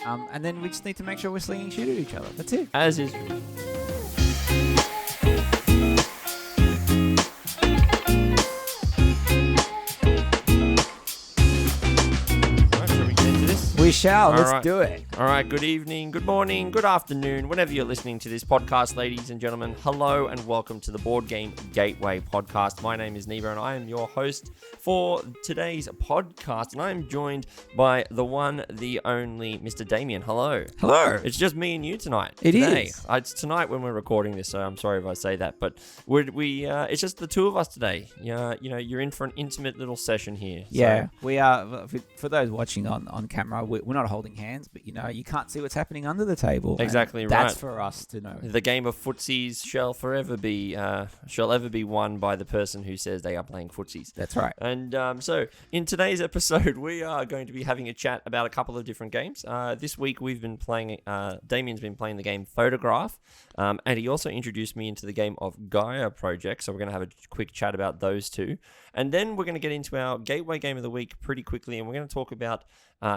And then we just need to make sure we're slinging shit at each other. That's it. As is. We shall. Let's do it. All right. Good evening, good morning, good afternoon, whenever you're listening to this podcast, ladies and gentlemen. Hello and welcome to the Board Game Gateway podcast. My name is Neeber and I am your host for today's podcast. And I am joined by the one, the only Mr. Damien. Hello. Hello. It's just me and you tonight. It today. is. It's tonight when we're recording this, so I'm sorry if I say that. But it's just the two of us today. You're in for an intimate little session here. Yeah, we are. For those watching on camera, we're not holding hands, but you can't see what's happening under the table. Exactly right. That's for us to know. The game of footsies shall ever be won by the person who says they are playing footsies. That's right. And so in today's episode, we are going to be having a chat about a couple of different games. This week we've been playing. Damien's been playing the game Photograph, and he also introduced me into the game of Gaia Project. So we're going to have a quick chat about those two, and then we're going to get into our gateway game of the week pretty quickly, and we're going to talk about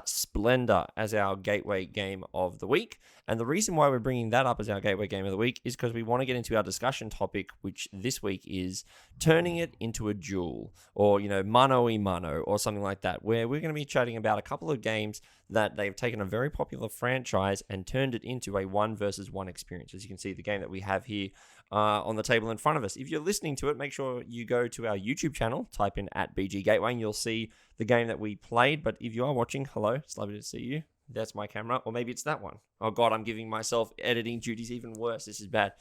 Splendor as our gateway game of the week. And the reason why we're bringing that up as our gateway game of the week is because we want to get into our discussion topic, which this week is turning it into a duel, or mano-y-mano or something like that, where we're going to be chatting about a couple of games that they've taken a very popular franchise and turned it into a 1-versus-1 experience. As you can see, the game that we have here on the table in front of us. If you're listening to it, make sure you go to our YouTube channel, type in @BG Gateway, and you'll see the game that we played. But if you are watching, hello, it's lovely to see you. That's my camera, or maybe it's that one. Oh God, I'm giving myself editing duties even worse. This is bad.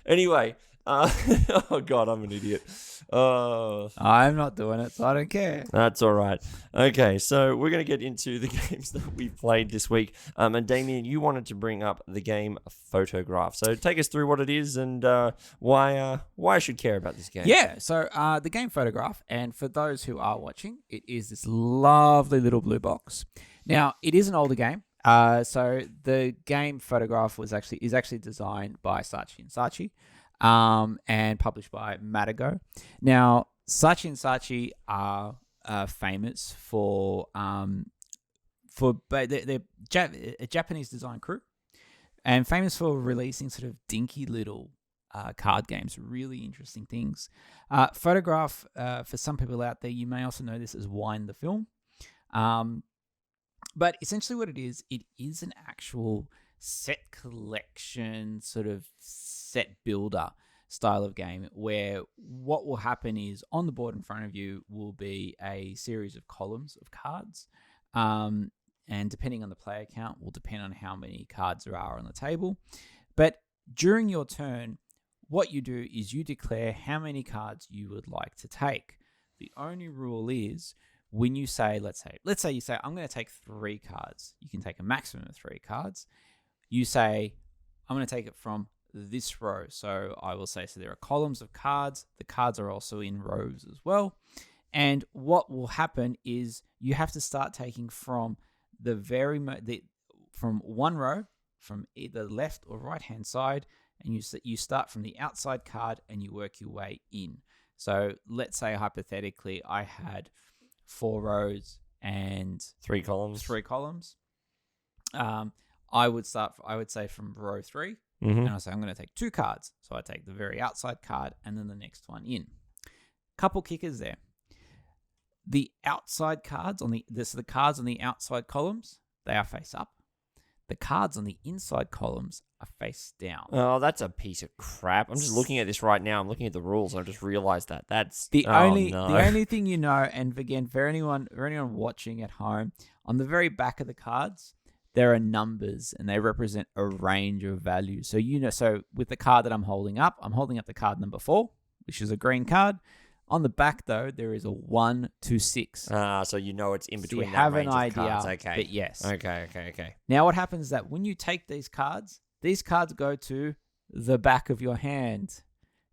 Anyway, oh God, I'm an idiot. I'm not doing it, so I don't care. That's all right. Okay, so we're going to get into the games that we've played this week. And Damien, you wanted to bring up the game Photograph. So take us through what it is and why I should care about this game. Yeah, so the game Photograph, and for those who are watching, it is this lovely little blue box. Now, it is an older game. So the game Photograph is actually designed by Saatchi & Saatchi. And published by Matago. Now, Saatchi are famous for they're a Japanese design crew, and famous for releasing sort of dinky little card games, really interesting things. Photograph, for some people out there, you may also know this as Wind the Film. But essentially what it is an actual set collection, sort of set builder style of game, where what will happen is on the board in front of you will be a series of columns of cards, and depending on the player count will depend on how many cards there are on the table. But during your turn, what you do is you declare how many cards you would like to take. The only rule is when you say, let's say you say, I'm going to take 3 cards. You can take a maximum of 3 cards. You say, I'm going to take it from this row. So I will say, so there are columns of cards. The cards are also in rows as well. And what will happen is you have to start taking from from one row, from either left or right hand side, and you start from the outside card and you work your way in. So let's say hypothetically I had 4 rows and 3 columns. 3 columns. I would say from row 3, and I say I'm going to take 2 cards. So I take the very outside card and then the next one in. Couple kickers there. The outside cards the cards on the outside columns, they are face up. The cards on the inside columns are face down. Oh, that's a piece of crap. I'm just looking at this right now. I'm looking at the rules. And I just realized that. That's the only thing you know. And again, for anyone watching at home, on the very back of the cards, there are numbers and they represent a range of values. So with the card that I'm holding up the card number 4, which is a green card. On the back, though, there is a 1 to 6. So it's in between. So you have that an range of idea. Cards. Okay. But yes. Okay. Now, what happens is that when you take these cards go to the back of your hand.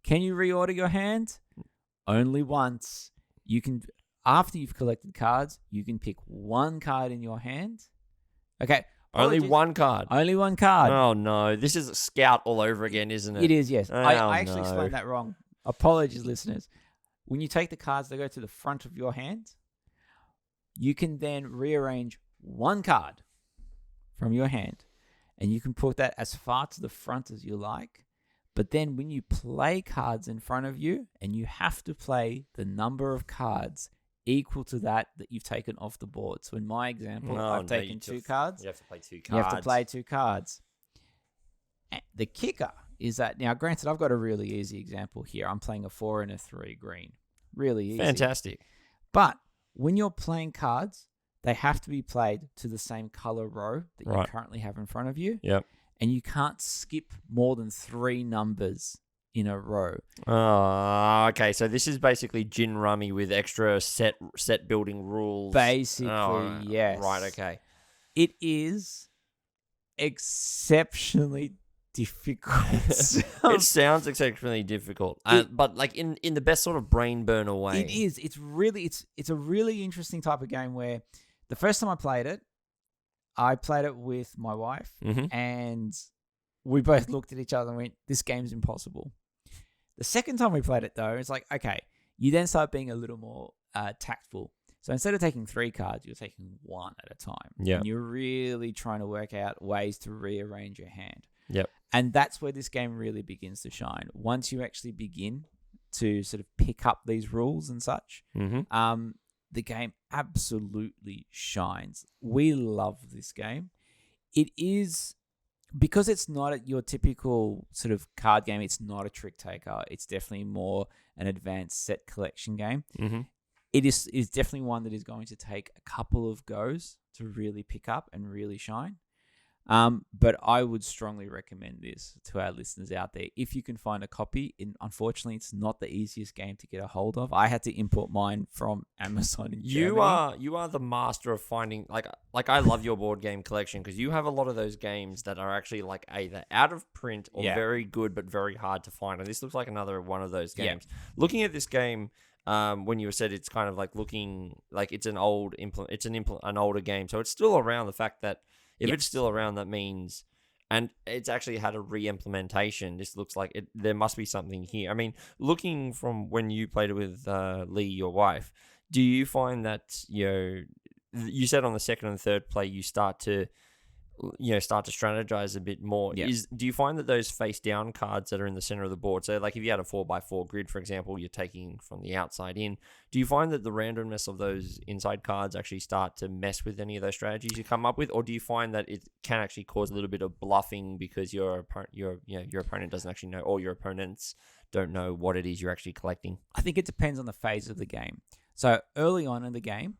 Can you reorder your hand? Only once. You can, after you've collected cards, you can pick 1 card in your hand. Okay. Only 1 card. Only 1 card. Oh no, this is a Scout all over again, isn't it? It is, yes. Oh, I actually explained that wrong. Apologies, listeners. When you take the cards that go to the front of your hand, you can then rearrange 1 card from your hand, and you can put that as far to the front as you like. But then when you play cards in front of you, and you have to play the number of cards equal to that you've taken off the board. So in my example, I've taken 2 cards. You have to play 2 cards. You have to play 2 cards. The kicker is that, now granted, I've got a really easy example here. I'm playing a 4 and a 3 green. Really easy. Fantastic. But when you're playing cards, they have to be played to the same color row that you currently have in front of you. Yep. And you can't skip more than 3 numbers in a row. Okay. So this is basically gin rummy with extra set building rules. Basically, yes. Right, okay. It is exceptionally difficult. It sounds exceptionally difficult. But like in the best sort of brain burner way. It is. It's a really interesting type of game where the first time I played it with my wife, and we both looked at each other and went, this game's impossible. The second time we played it, though, it's like, okay, you then start being a little more tactful. So instead of taking 3 cards, you're taking 1 at a time. Yeah. And you're really trying to work out ways to rearrange your hand. Yep. And that's where this game really begins to shine. Once you actually begin to sort of pick up these rules and such, the game absolutely shines. We love this game. It is, because it's not your typical sort of card game, it's not a trick taker. It's definitely more an advanced set collection game. It is definitely one that is going to take a couple of goes to really pick up and really shine. But I would strongly recommend this to our listeners out there. If you can find a copy, unfortunately, it's not the easiest game to get a hold of. I had to import mine from Amazon in Germany. You are the master of finding, like I love your board game collection, because you have a lot of those games that are actually like either out of print or very good but very hard to find. And this looks like another one of those games. Looking at this game, when you said it's kind of like looking like it's an old an older game, so it's still around. The fact that if it's still around, that means, and it's actually had a re-implementation. This looks like there must be something here. I mean, looking from when you played it with Lee, your wife, do you find that you said on the second and third play you start to strategize a bit more? Yeah. Do you find that those face down cards that are in the center of the board, so like if you had a 4x4 grid, for example, you're taking from the outside in, do you find that the randomness of those inside cards actually start to mess with any of those strategies you come up with, or do you find that it can actually cause a little bit of bluffing because your opponent doesn't actually know, or your opponents don't know what it is you're actually collecting? I think it depends on the phase of the game. So early on in the game,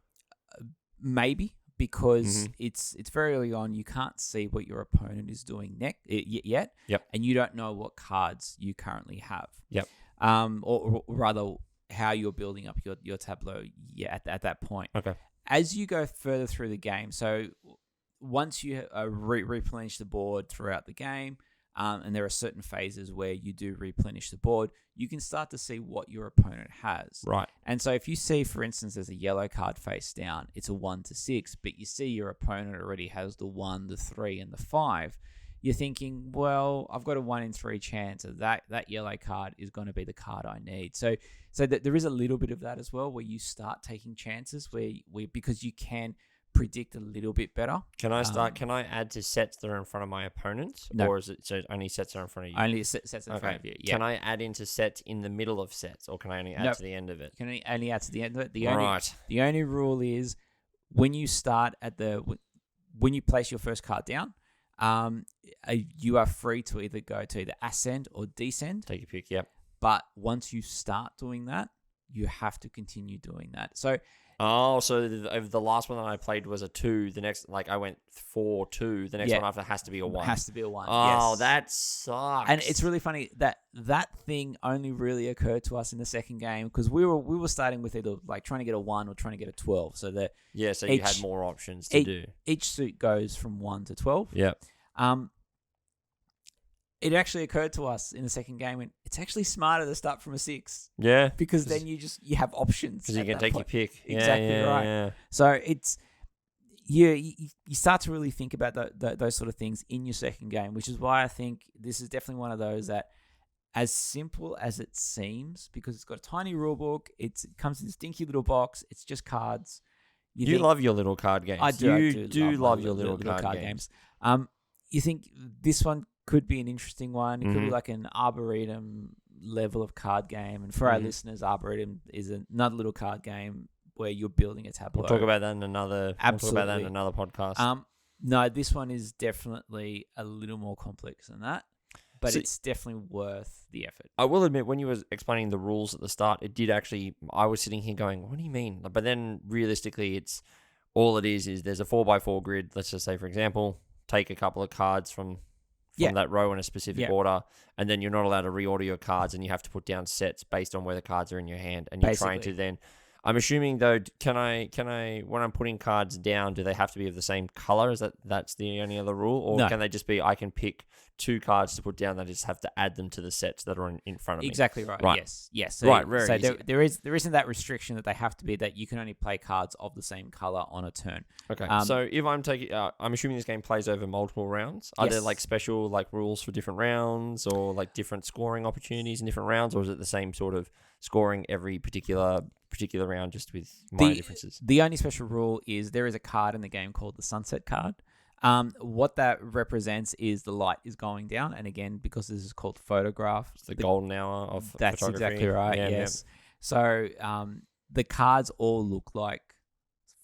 maybe, because it's very early on, you can't see what your opponent is doing yet. Yep. And you don't know what cards you currently have. Yep. Or rather, how you're building up your tableau at that point. Okay. As you go further through the game, so once you replenish the board throughout the game, and there are certain phases where you do replenish the board, you can start to see what your opponent has. Right. And so if you see, for instance, there's a yellow card face down, it's a 1-6, but you see your opponent already has the 1, the 3, and the 5, you're thinking, well, I've got a 1 in 3 chance of that yellow card is going to be the card I need. So that there is a little bit of that as well, where you start taking chances where because you can predict a little bit better. Can I add to sets that are in front of my opponents? No. Or is it so only sets that are in front of you? Only sets in front of you. Yeah. Can I add into sets in the middle of sets, or can I only add to the end of it? You can only add to the end of it. Right. The only rule is when you start when you place your first card down, you are free to either go to the ascend or descend. Take your pick. Yep. But once you start doing that, you have to continue doing that. So the last one that I played was a 2. The next, I went 4-2. The next one after has to be a 1. It has to be a 1. Oh, yes. that sucks. And it's really funny that thing only really occurred to us in the second game, because we were starting with either trying to get a 1 or trying to get a 12. So you had more options to do. Each suit goes from 1 to 12. Yeah. It actually occurred to us in the second game when it's actually smarter to start from a 6. Yeah. Because then you have options. Because you can take your pick. Exactly right. Yeah. So it's you start to really think about those sort of things in your second game, which is why I think this is definitely one of those that, as simple as it seems, because it's got a tiny rule book, it comes in this dinky little box, it's just cards. You love your little card games. I do. You do love your little card card games. You think this one could be an interesting one? It could be like an Arboretum level of card game. And for our listeners, Arboretum is another little card game where you're building a tableau. We'll talk about that in another. Absolutely. We'll talk about that in another podcast. No, this one is definitely a little more complex than that, but it's definitely worth the effort. I will admit, when you were explaining the rules at the start, it did actually. I was sitting here going, "What do you mean?" But then realistically, it's all it is there's a 4x4 grid. Let's just say, for example, take a couple of cards from that row in a specific order, and then you're not allowed to reorder your cards, and you have to put down sets based on where the cards are in your hand, and you're trying to then. I'm assuming though, can I when I'm putting cards down, do they have to be of the same color? Is that's the only other rule, or can they just be? I can pick 2 cards to put down. I just have to add them to the sets that are in front of me. Exactly right. Yes. So, right. Very so easy. there isn't that restriction that they have to be that you can only play cards of the same color on a turn. Okay. So if I'm taking, I'm assuming this game plays over multiple rounds. Are there like special like rules for different rounds, or like different scoring opportunities in different rounds, or is it the same sort of scoring every particular round, just with minor differences? The only special rule is there is a card in the game called the sunset card. What that represents is the light is going down, and again, because this is called photograph, it's the golden hour of that's photography. Exactly right. Yes. So the cards all look like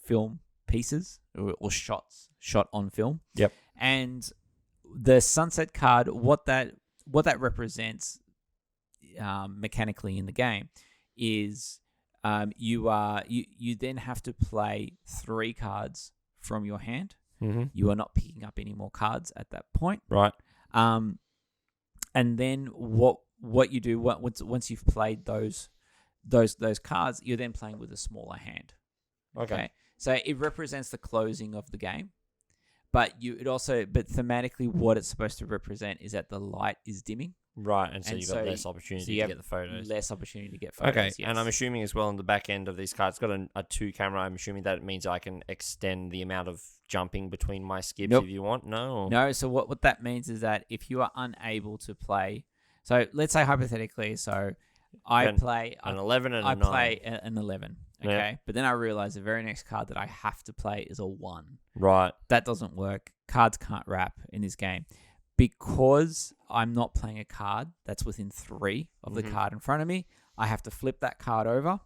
film pieces or shots shot on film. Yep. And the sunset card, what that represents mechanically in the game is you then have to play 3 cards from your hand. Mm-hmm. You are not picking up any more cards at that point. Right. And then what you do once you've played those cards, you're then playing with a smaller hand. Okay. So it represents the closing of the game, but thematically what it's supposed to represent is that the light is dimming. Right, and so you've got less opportunity to get the photos. Less opportunity to get photos. Okay, yes. and I'm assuming as well on the back end of these cards, it's got a 2 camera. I'm assuming that means I can extend the amount of jumping between my skips if you want. No, so what that means is that if you are unable to play, so let's say hypothetically, I play an 11 and a 9. I play an 11. Okay, Yeah. But then I realize the very next card that I have to play is a 1. Right. That doesn't work. Cards can't wrap in this game. Because I'm not playing a card that's within 3 of the card in front of me, I have to flip that card over.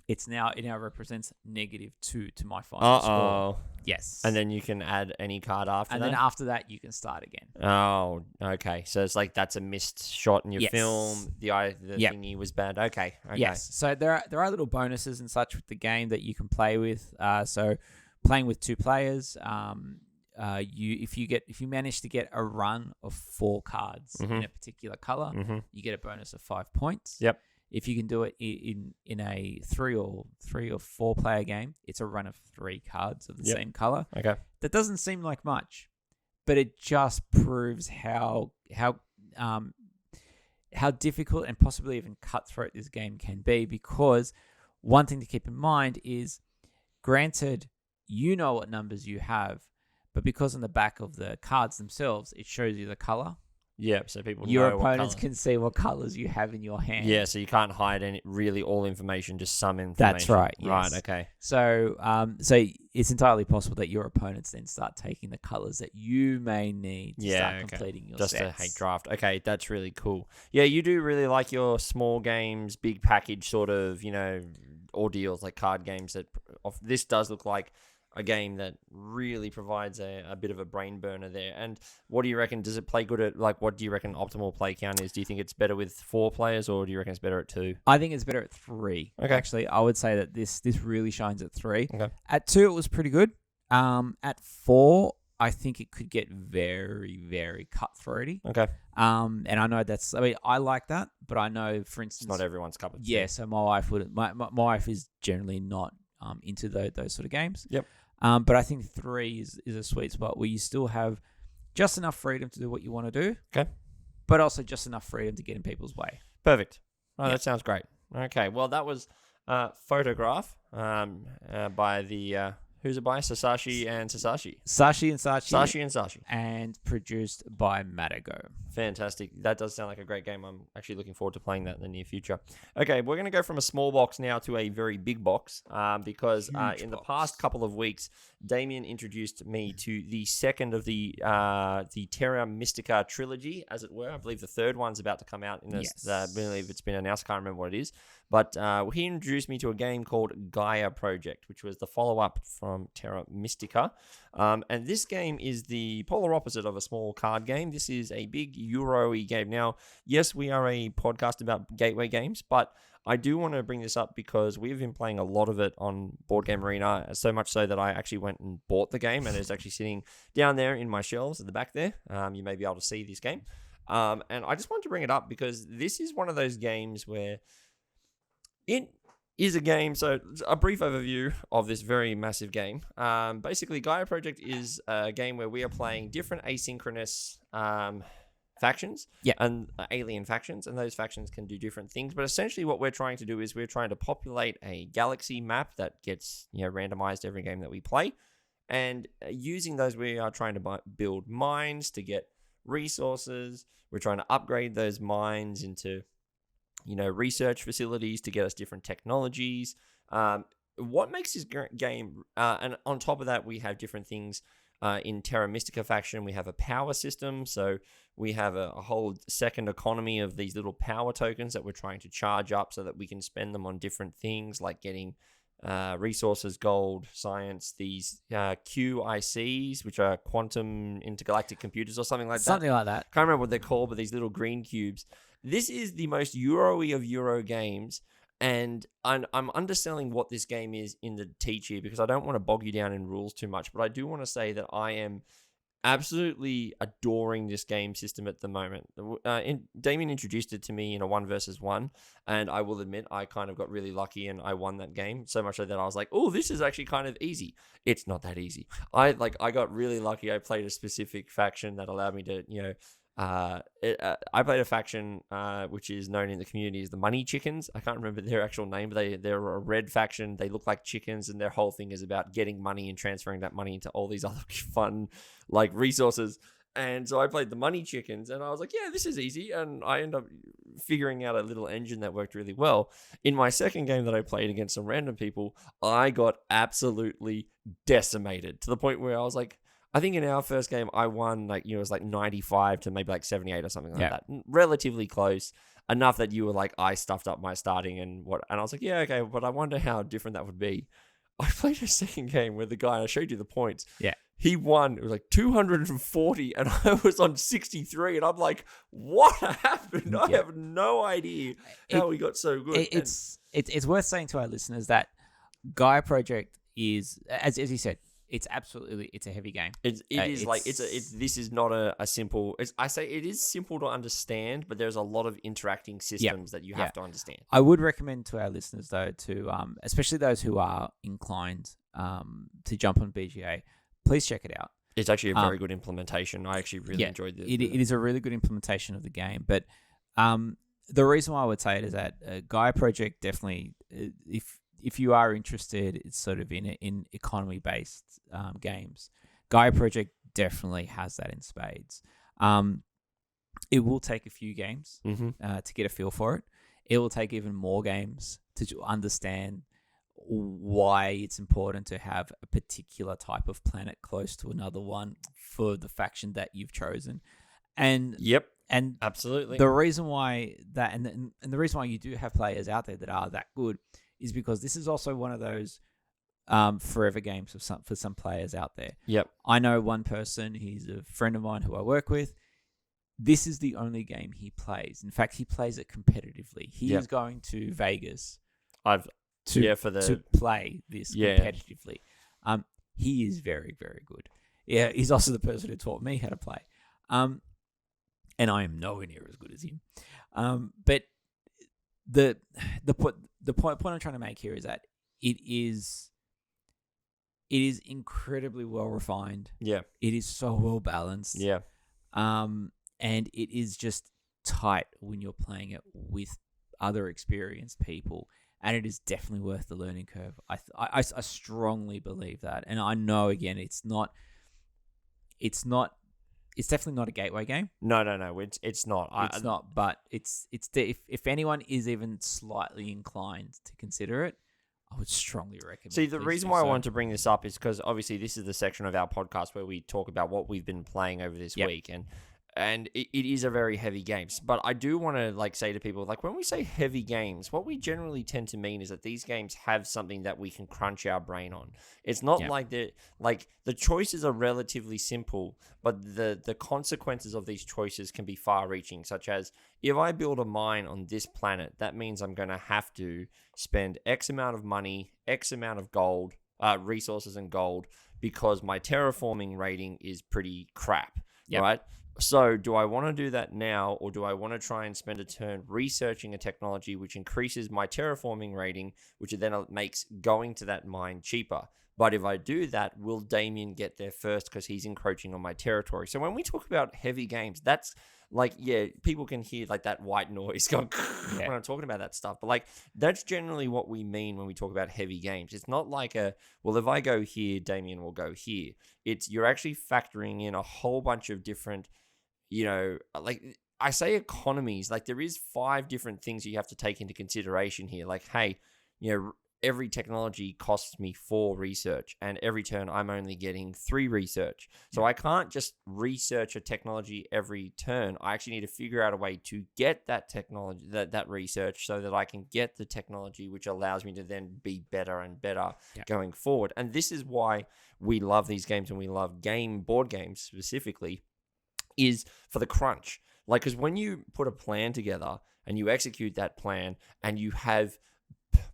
It now represents -2 to my final score. Yes. And then you can add any card after that? And then after that, you can start again. Oh, okay. So it's like that's a missed shot in your film. The thingy was bad. Okay. Yes. So there are little bonuses and such with the game that you can play with. So playing with 2 players, if you manage to get a run of 4 cards in a particular color, you get a bonus of 5 points. Yep. If you can do it in a 3 or 4 player game, it's a run of 3 cards of the same color. Okay. That doesn't seem like much, but it just proves how difficult and possibly even cutthroat this game can be. Because one thing to keep in mind is, granted, you know what numbers you have, but because on the back of the cards themselves, it shows you the color. Yeah, so people your know opponents can see what colors you have in your hand. Yeah, so you can't hide all information, just some information. That's right. Yes. Right. Okay. So, so it's entirely possible that your opponents then start taking the colors that you may need to start completing your just sets. to hate draft. Okay, that's really cool. Yeah, you do really like your small games, big package sort of, ordeals, like card games. This does look like a game that really provides a bit of a brain burner there. And what do you reckon? Does it play good at, what do you reckon optimal play count is? Do you think it's better with 4 players, or do you reckon it's better at 2? I think it's better at 3. Okay. Actually, I would say that this really shines at 3. Okay. At 2, it was pretty good. At 4, I think it could get very, very cutthroaty. Okay. And I know I like that, but I know, for instance, it's not everyone's cup of tea. Yeah, so my wife wouldn't. My wife is generally not into those sort of games. Yep. But I think 3 is a sweet spot where you still have just enough freedom to do what you want to do. Okay. But also just enough freedom to get in people's way. Perfect. Oh, that sounds great. Okay. Well, that was Photograph by the Who's it by? Sasashi and Sasashi. Sashi and Sashi. Sashi and Sashi. And produced by Matago. Fantastic. That does sound like a great game. I'm actually looking forward to playing that in the near future. Okay, we're going to go from a small box now to a very big box because in the past couple of weeks, Damien introduced me to the second of the Terra Mystica trilogy, as it were. I believe the third one's about to come out. I believe it's been announced. Can't remember what it is. But he introduced me to a game called Gaia Project, which was the follow-up from Terra Mystica. And this game is the polar opposite of a small card game. This is a big Euro-y game. Now, yes, we are a podcast about gateway games, but I do want to bring this up because we've been playing a lot of it on Board Game Arena, so much so that I actually went and bought the game, and it's actually sitting down there in my shelves at the back there. You may be able to see this game. And I just wanted to bring it up because this is one of those games where it is a game. So a brief overview of this very massive game. Basically, Gaia Project is a game where we are playing different asynchronous factions and alien factions, and those factions can do different things. But essentially what we're trying to do is we're trying to populate a galaxy map that gets randomized every game that we play. And using those, we are trying to build mines to get resources. We're trying to upgrade those mines into research facilities to get us different technologies. What makes this game, and on top of that, we have different things in Terra Mystica faction. We have a power system, so we have a whole second economy of these little power tokens that we're trying to charge up so that we can spend them on different things like getting resources, gold, science, these QICs, which are quantum intergalactic computers or something like that. Something like that. Can't remember what they're called, but these little green cubes. This is the most Euro-y of Euro games, and I'm underselling what this game is in the teach here because I don't want to bog you down in rules too much, but I do want to say that I am absolutely adoring this game system at the moment. Damien introduced it to me in a 1 versus 1, and I will admit I kind of got really lucky and I won that game, so much so that I was like, oh, this is actually kind of easy. It's not that easy. I got really lucky. I played a specific faction that allowed me to, I played a faction which is known in the community as the Money Chickens. I can't remember their actual name, but they're a red faction. They look like chickens, and their whole thing is about getting money and transferring that money into all these other fun resources. And so I played the Money Chickens, and I was like, yeah, this is easy. And I ended up figuring out a little engine that worked really well. In my second game that I played against some random people, I got absolutely decimated to the point where I was like, I think in our first game, I won it was 95 to maybe 78 or something like that. Relatively close, enough that you were I stuffed up my starting and I was like, yeah, okay, but I wonder how different that would be. I played a second game where the guy, I showed you the points. Yeah. He won. It was 240 and I was on 63 and I'm like, what happened? I have no idea how we got so good. It's worth saying to our listeners that Gaia Project is, as you said, it's a heavy game. This is not a simple. I say it is simple to understand, but there's a lot of interacting systems that you have to understand. I would recommend to our listeners though to especially those who are inclined to jump on BGA, please check it out. It's actually a very good implementation. I actually really enjoyed it. It is a really good implementation of the game, but the reason why I would say it is that Gaia Project definitely, if you are interested, it's sort of in economy-based games. Gaia Project definitely has that in spades. It will take a few games to get a feel for it. It will take even more games to understand why it's important to have a particular type of planet close to another one for the faction that you've chosen. And and absolutely, the reason why that and the reason why you do have players out there that are that good is because this is also one of those forever games for some players out there. Yep. I know one person, he's a friend of mine who I work with. This is the only game he plays. In fact, he plays it competitively. He is going to Vegas to play this competitively. He is very, very good. Yeah, he's also the person who taught me how to play. And I am nowhere near as good as him. But the point I'm trying to make here is that it is incredibly well refined. Yeah. It is so well balanced. Yeah. And it is just tight when you're playing it with other experienced people. and it is definitely worth the learning curve. I strongly believe that, and I know again, it's definitely not a gateway game. No, it's not. It's not, but if anyone is even slightly inclined to consider it, I would strongly recommend. See, the reason why I wanted to bring this up is because obviously this is the section of our podcast where we talk about what we've been playing over this week, and it is a very heavy game. But I do want to say to people, when we say heavy games, what we generally tend to mean is that these games have something that we can crunch our brain on. It's not like the choices are relatively simple, but the consequences of these choices can be far-reaching, such as if I build a mine on this planet, that means I'm going to have to spend X amount of money, X amount of gold, resources and gold, because my terraforming rating is pretty crap, right? So do I want to do that now, or do I want to try and spend a turn researching a technology which increases my terraforming rating, which then makes going to that mine cheaper? But if I do that, will Damien get there first because he's encroaching on my territory? So when we talk about heavy games, that's people can hear that white noise going when I'm talking about that stuff. But that's generally what we mean when we talk about heavy games. It's not if I go here, Damien will go here. It's you're actually factoring in a whole bunch of different, I say economies. There is 5 different things you have to take into consideration here. Hey, every technology costs me 4 research, and every turn I'm only getting 3 research. So I can't just research a technology every turn. I actually need to figure out a way to get that technology, that research, so that I can get the technology which allows me to then be better and better going forward. And this is why we love these games, and we love board games specifically, is for the crunch. Because when you put a plan together and you execute that plan and you have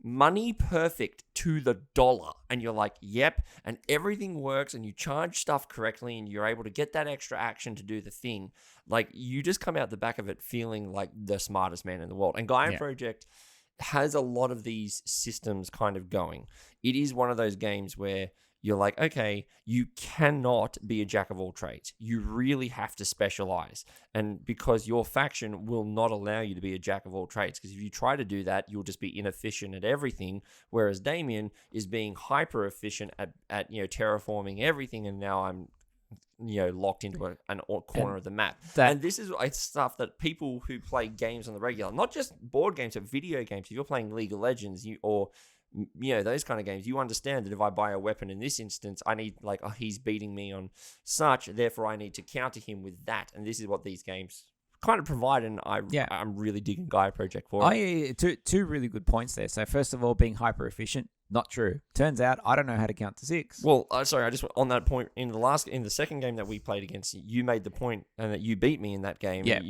money perfect to the dollar, and you're yep, and everything works, and you charge stuff correctly, and you're able to get that extra action to do the thing, you just come out the back of it feeling like the smartest man in the world. And Gaia Project has a lot of these systems kind of going. It is one of those games where you're okay, you cannot be a jack of all trades. You really have to specialize. And because your faction will not allow you to be a jack of all trades, because if you try to do that, you'll just be inefficient at everything. Whereas Damien is being hyper efficient at terraforming everything. And now I'm, locked into a corner of the map. And this is stuff that people who play games on the regular, not just board games, but video games. If you're playing League of Legends, those kind of games, you understand that if I buy a weapon in this instance, I need he's beating me on such, therefore I need to counter him with that. And this is what these games kind of provide, and I'm really digging Gaia Project for it. Two really good points there. So first of all, being hyper efficient, not true. Turns out I don't know how to count to 6. Well, sorry, I just on that point in the second game that we played against you made the point and that you beat me in that game. Yeah.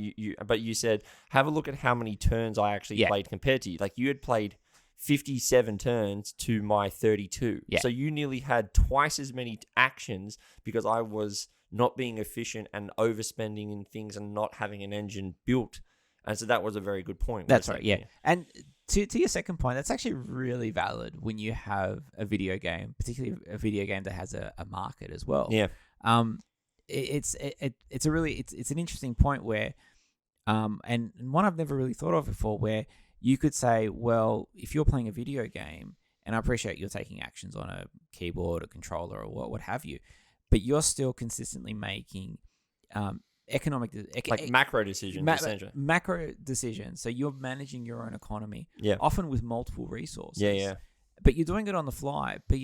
But you said have a look at how many turns I actually played compared to you. You had played 57 turns to my 32. Yeah. So you nearly had twice as many actions because I was not being efficient and overspending in things and not having an engine built. And so that was a very good point. That's right, yeah. And to your second point, that's actually really valid when you have a video game, particularly a video game that has a market as well. Yeah. It's an interesting point where, and one I've never really thought of before, where you could say, well, if you're playing a video game, and I appreciate you're taking actions on a keyboard or controller or what have you, but you're still consistently making macro decisions, essentially. Macro decisions. So you're managing your own economy, often with multiple resources. Yeah. But you're doing it on the fly. But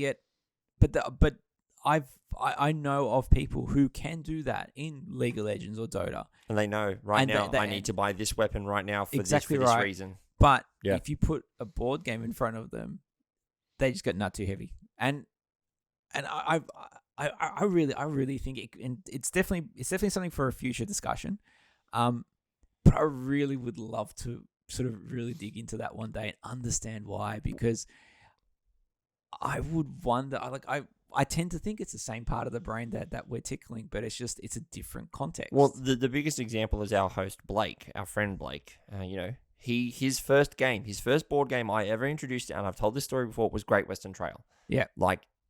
I know of people who can do that in League of Legends or Dota, and they know I need to buy this weapon right now for this reason. But if you put a board game in front of them, they just got too heavy. And I really think it's definitely something for a future discussion. But I really would love to sort of really dig into that one day and understand why, because I would wonder, I tend to think it's the same part of the brain that we're tickling, but it's a different context. Well, the biggest example is our host Blake, our friend Blake. His first board game I ever introduced, and I've told this story before, was Great Western Trail. Yeah.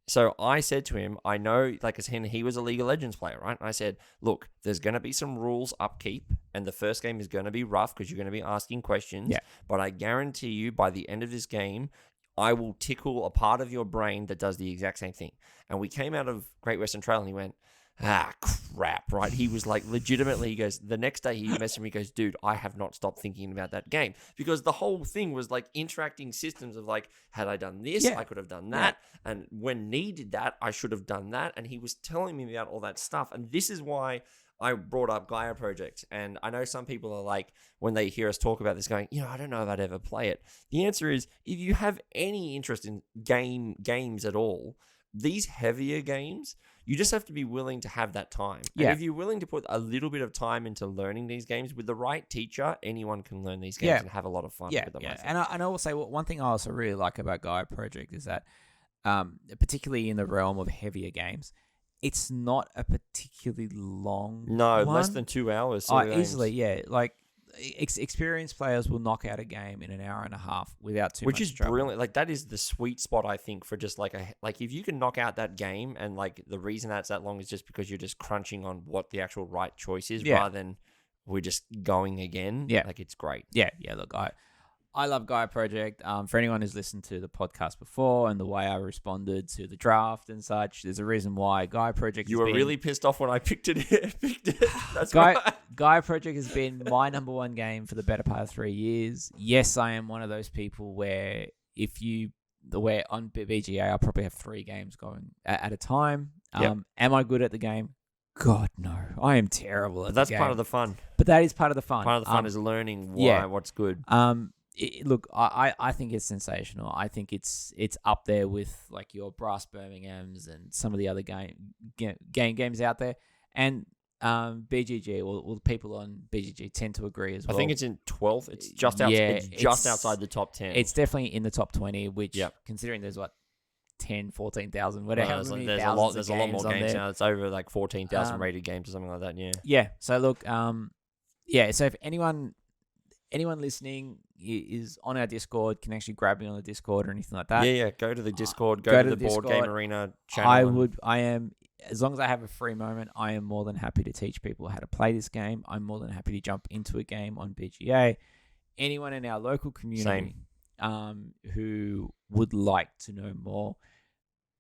So I said to him, I know, like, as he was a League of Legends player, right? And I said, look, there's going to be some rules upkeep, and the first game is going to be rough because you're going to be asking questions. Yeah. But I guarantee you, by the end of this game, I will tickle a part of your brain that does the exact same thing. And we came out of Great Western Trail, and he went, crap, right? He was like, legitimately, he goes, the next day he messaged me, he goes, dude, I have not stopped thinking about that game. Because the whole thing was like interacting systems of like, had I done this, I could have done that. Yeah. And when Nee did that, I should have done that. And he was telling me about all that stuff. And this is why I brought up Gaia Project. And I know some people are like, when they hear us talk about this, going, I don't know if I'd ever play it. The answer is, if you have any interest in games at all, these heavier games, you just have to be willing to have that time. Yeah. And if you're willing to put a little bit of time into learning these games with the right teacher, anyone can learn these games and have a lot of fun with them. Yeah, and I will say, one thing I also really like about Gaia Project is that, particularly in the realm of heavier games, it's not a particularly long one. Less than 2 hours. Easily, yeah. Like, experienced players will knock out a game in an hour and a half without too much Which is trouble. brilliant. Like, that is the sweet spot, I think, for just like if you can knock out that game, and like the reason that's that long is just because you're just crunching on what the actual right choice is rather than we're just going again. Yeah. Like, it's great. Yeah. Look, I love Gaia Project. For anyone who's listened to the podcast before and the way I responded to the draft and such, there's a reason why Gaia Project. You were really pissed off when I picked it. That's Gaia Project has been my number one game for the better part of 3 years. Yes, I am one of those people where on BGA, I'll probably have 3 games going at a time. Am I good at the game? God, no. I am terrible at the game. That's part of the fun. But that is part of the fun. Part of the fun is learning what's good. Look, I think it's sensational. I think it's up there with like your Brass Birmingham's and some of the other games out there. And BGG, or people on BGG tend to agree as well. I think it's in 12th. It's just outside the top 10. It's definitely in the top 20, which considering there's 10, 14,000, whatever. There's a lot more games now. It's over like 14,000 rated games or something like that. Yeah. So look, so if anyone listening is on our Discord, can actually grab me on the Discord or anything like that. Yeah. Go to the Discord. Go to the Board Game Arena channel. I am, as long as I have a free moment, I am more than happy to teach people how to play this game. I'm more than happy to jump into a game on BGA. Anyone in our local community who would like to know more,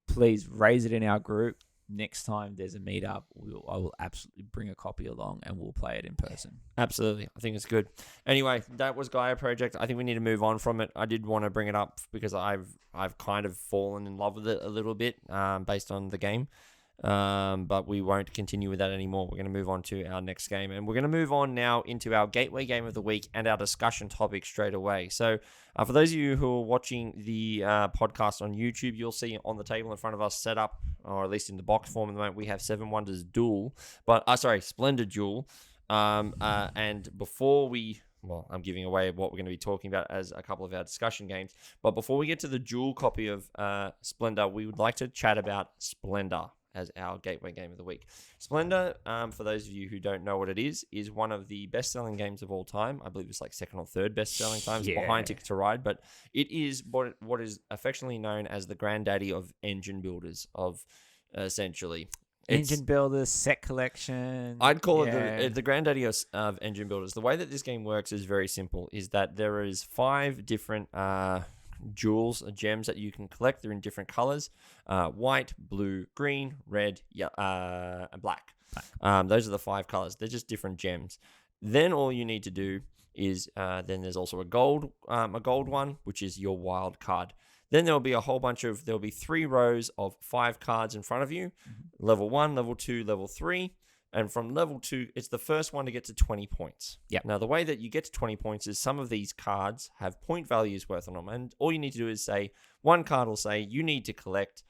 please raise it in our group. Next time there's a meetup, I will absolutely bring a copy along and we'll play it in person. Absolutely. I think it's good. Anyway, that was Gaia Project. I think we need to move on from it. I did want to bring it up because I've kind of fallen in love with it a little bit based on the game. But we won't continue with that anymore. We're going to move on to our next game, and we're going to move on now into our gateway game of the week and our discussion topic straight away. So for those of you who are watching the podcast on YouTube, you'll see on the table in front of us set up, or at least in the box form at the moment, we have Wonders Duel, Splendor Duel. And before I'm giving away what we're going to be talking about as a couple of our discussion games. But before we get to the dual copy of Splendor, we would like to chat about Splendor as our gateway game of the week. Splendor, for those of you who don't know what it is one of the best-selling games of all time. I believe it's like second or third best-selling times behind Ticket to Ride, but it is what is affectionately known as the granddaddy of engine builders, essentially. Engine builders, set collection. I'd call it the granddaddy of engine builders. The way that this game works is very simple, is that there is 5 different jewels, gems that you can collect. They're in different colors: white, blue, green, red, and black. Those are the 5 colors. They're just different gems. Then all you need to do is then there's also a gold one, which is your wild card. Then there'll be 3 rows of 5 cards in front of you. Level 1, level 2, level 3. And from level 2, it's the first one to get to 20 points. Yep. Now, the way that you get to 20 points is some of these cards have point values worth on them. And all you need to do is say, one card will say you need to collect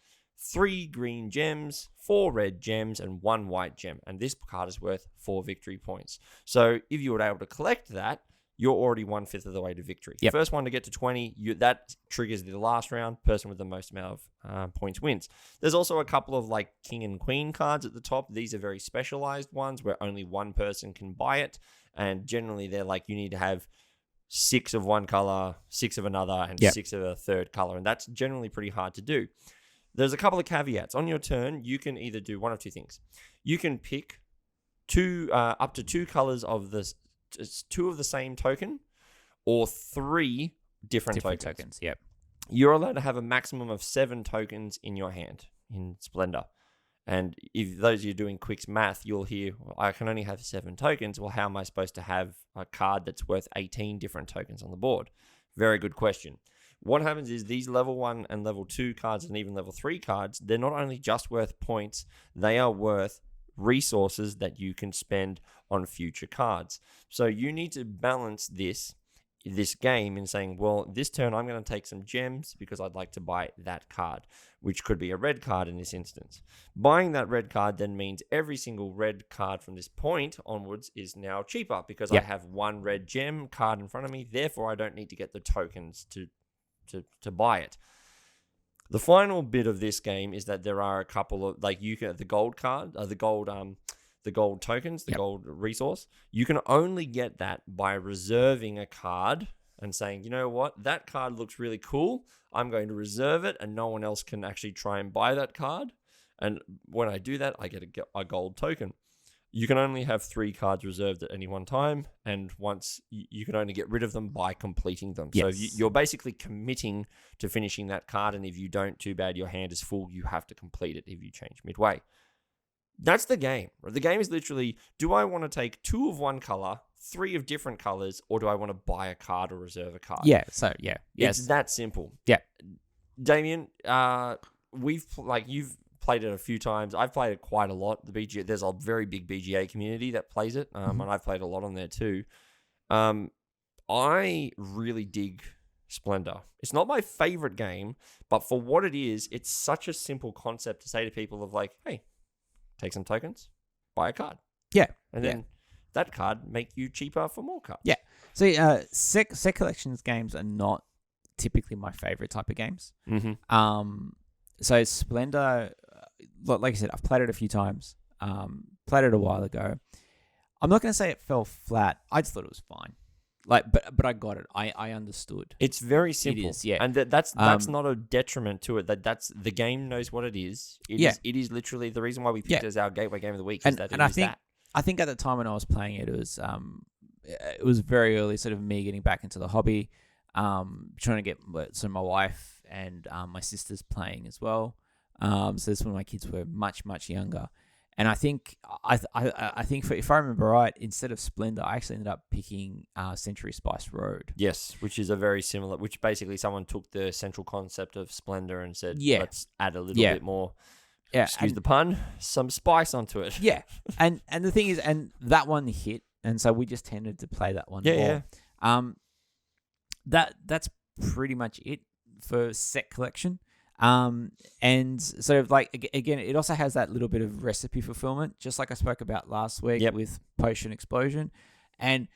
3 green gems, 4 red gems, and 1 white gem. And this card is worth 4 victory points. So if you were able to collect that, you're already 1/5 of the way to victory. Yep. First one to get to 20, that triggers the last round. Person with the most amount of points wins. There's also a couple of like king and queen cards at the top. These are very specialized ones where only one person can buy it. And generally they're like, you need to have 6 of one color, 6 of another, and 6 of a third color. And that's generally pretty hard to do. There's a couple of caveats. On your turn, you can either do one of two things. You can pick up to two colors of two of the same token, or three different tokens. Yep. You're allowed to have a maximum of 7 tokens in your hand in Splendor. And if those of you doing quick math, you'll hear, well, I can only have 7 tokens. Well, how am I supposed to have a card that's worth 18 different tokens on the board? Very good question. What happens is these level 1 and level 2 cards and even level 3 cards, they're not only just worth points, they are worth resources that you can spend on future cards. So you need to balance this game in saying, well, this turn I'm going to take some gems because I'd like to buy that card, which could be a red card in this instance. Buying that red card then means every single red card from this point onwards is now cheaper because I have one red gem card in front of me. Therefore, I don't need to get the tokens to buy it. The final bit of this game is that there are a couple of, like, you can, the gold card, the gold tokens, the gold resource, you can only get that by reserving a card and saying, you know what, that card looks really cool. I'm going to reserve it and no one else can actually try and buy that card. And when I do that, I get a gold token. You can only have 3 cards reserved at any one time. And once you can only get rid of them by completing them. Yes. So you're basically committing to finishing that card. And if you don't, too bad, your hand is full. You have to complete it if you change midway. That's the game. The game is literally, do I want to take 2 of one color, 3 of different colors, or do I want to buy a card or reserve a card? Yeah. So yeah. Yes. It's that simple. Yeah. Damien, you've played it a few times. I've played it quite a lot. There's a very big BGA community that plays it, and I've played a lot on there too. I really dig Splendor. It's not my favorite game, but for what it is, it's such a simple concept to say to people of like, hey, take some tokens, buy a card. Yeah. And then that card make you cheaper for more cards. Yeah. So set collections games are not typically my favorite type of games. Mm-hmm. So Splendor, like I said, I've played it a few times. Played it a while ago. I'm not going to say it fell flat. I just thought it was fine. But I got it. I understood. It's very simple. It is, yeah. And that's not a detriment to it. That's the game knows what it is. It is literally the reason why we picked it as our gateway game of the week. I think at the time when I was playing it, it was very early, sort of me getting back into the hobby, trying to get my wife and my sisters playing as well. So this is when my kids were much younger. And I think if I remember right, instead of Splendor, I actually ended up picking Century Spice Road. Yes, which is a very similar. Which basically someone took the central concept of Splendor and said, let's add a little bit more. Yeah, excuse the pun, some spice onto it. Yeah, and the thing is, and that one hit, and so we just tended to play that one more. That's pretty much it for set collection. And sort of like, again, it also has that little bit of recipe fulfillment, just like I spoke about last week with Potion Explosion. And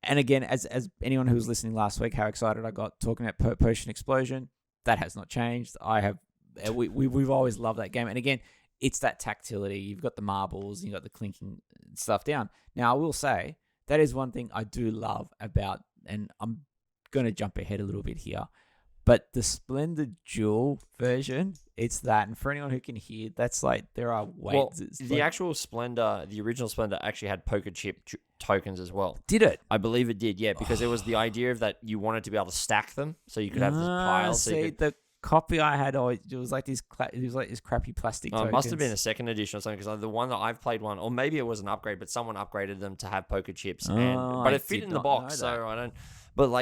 again, as anyone who was listening last week, how excited I got talking about Potion Explosion, that has not changed. We've always loved that game. And again, it's that tactility. You've got the marbles, you've got the clinking stuff down. Now, I will say, that is one thing I do love about, and I'm going to jump ahead a little bit here, but the Splendor Duel version, it's that. And for anyone who can hear, that's like, there are ways. Well, the actual Splendor, the original Splendor actually had poker chip tokens as well. Did it? I believe it did, yeah, because it was the idea of that you wanted to be able to stack them so you could have this pile. The copy I had, it was like this crappy plastic tokens. It must have been a second edition or something, because the one that I've played or maybe it was an upgrade, but someone upgraded them to have poker chips. But it fit in the box, so I don't... But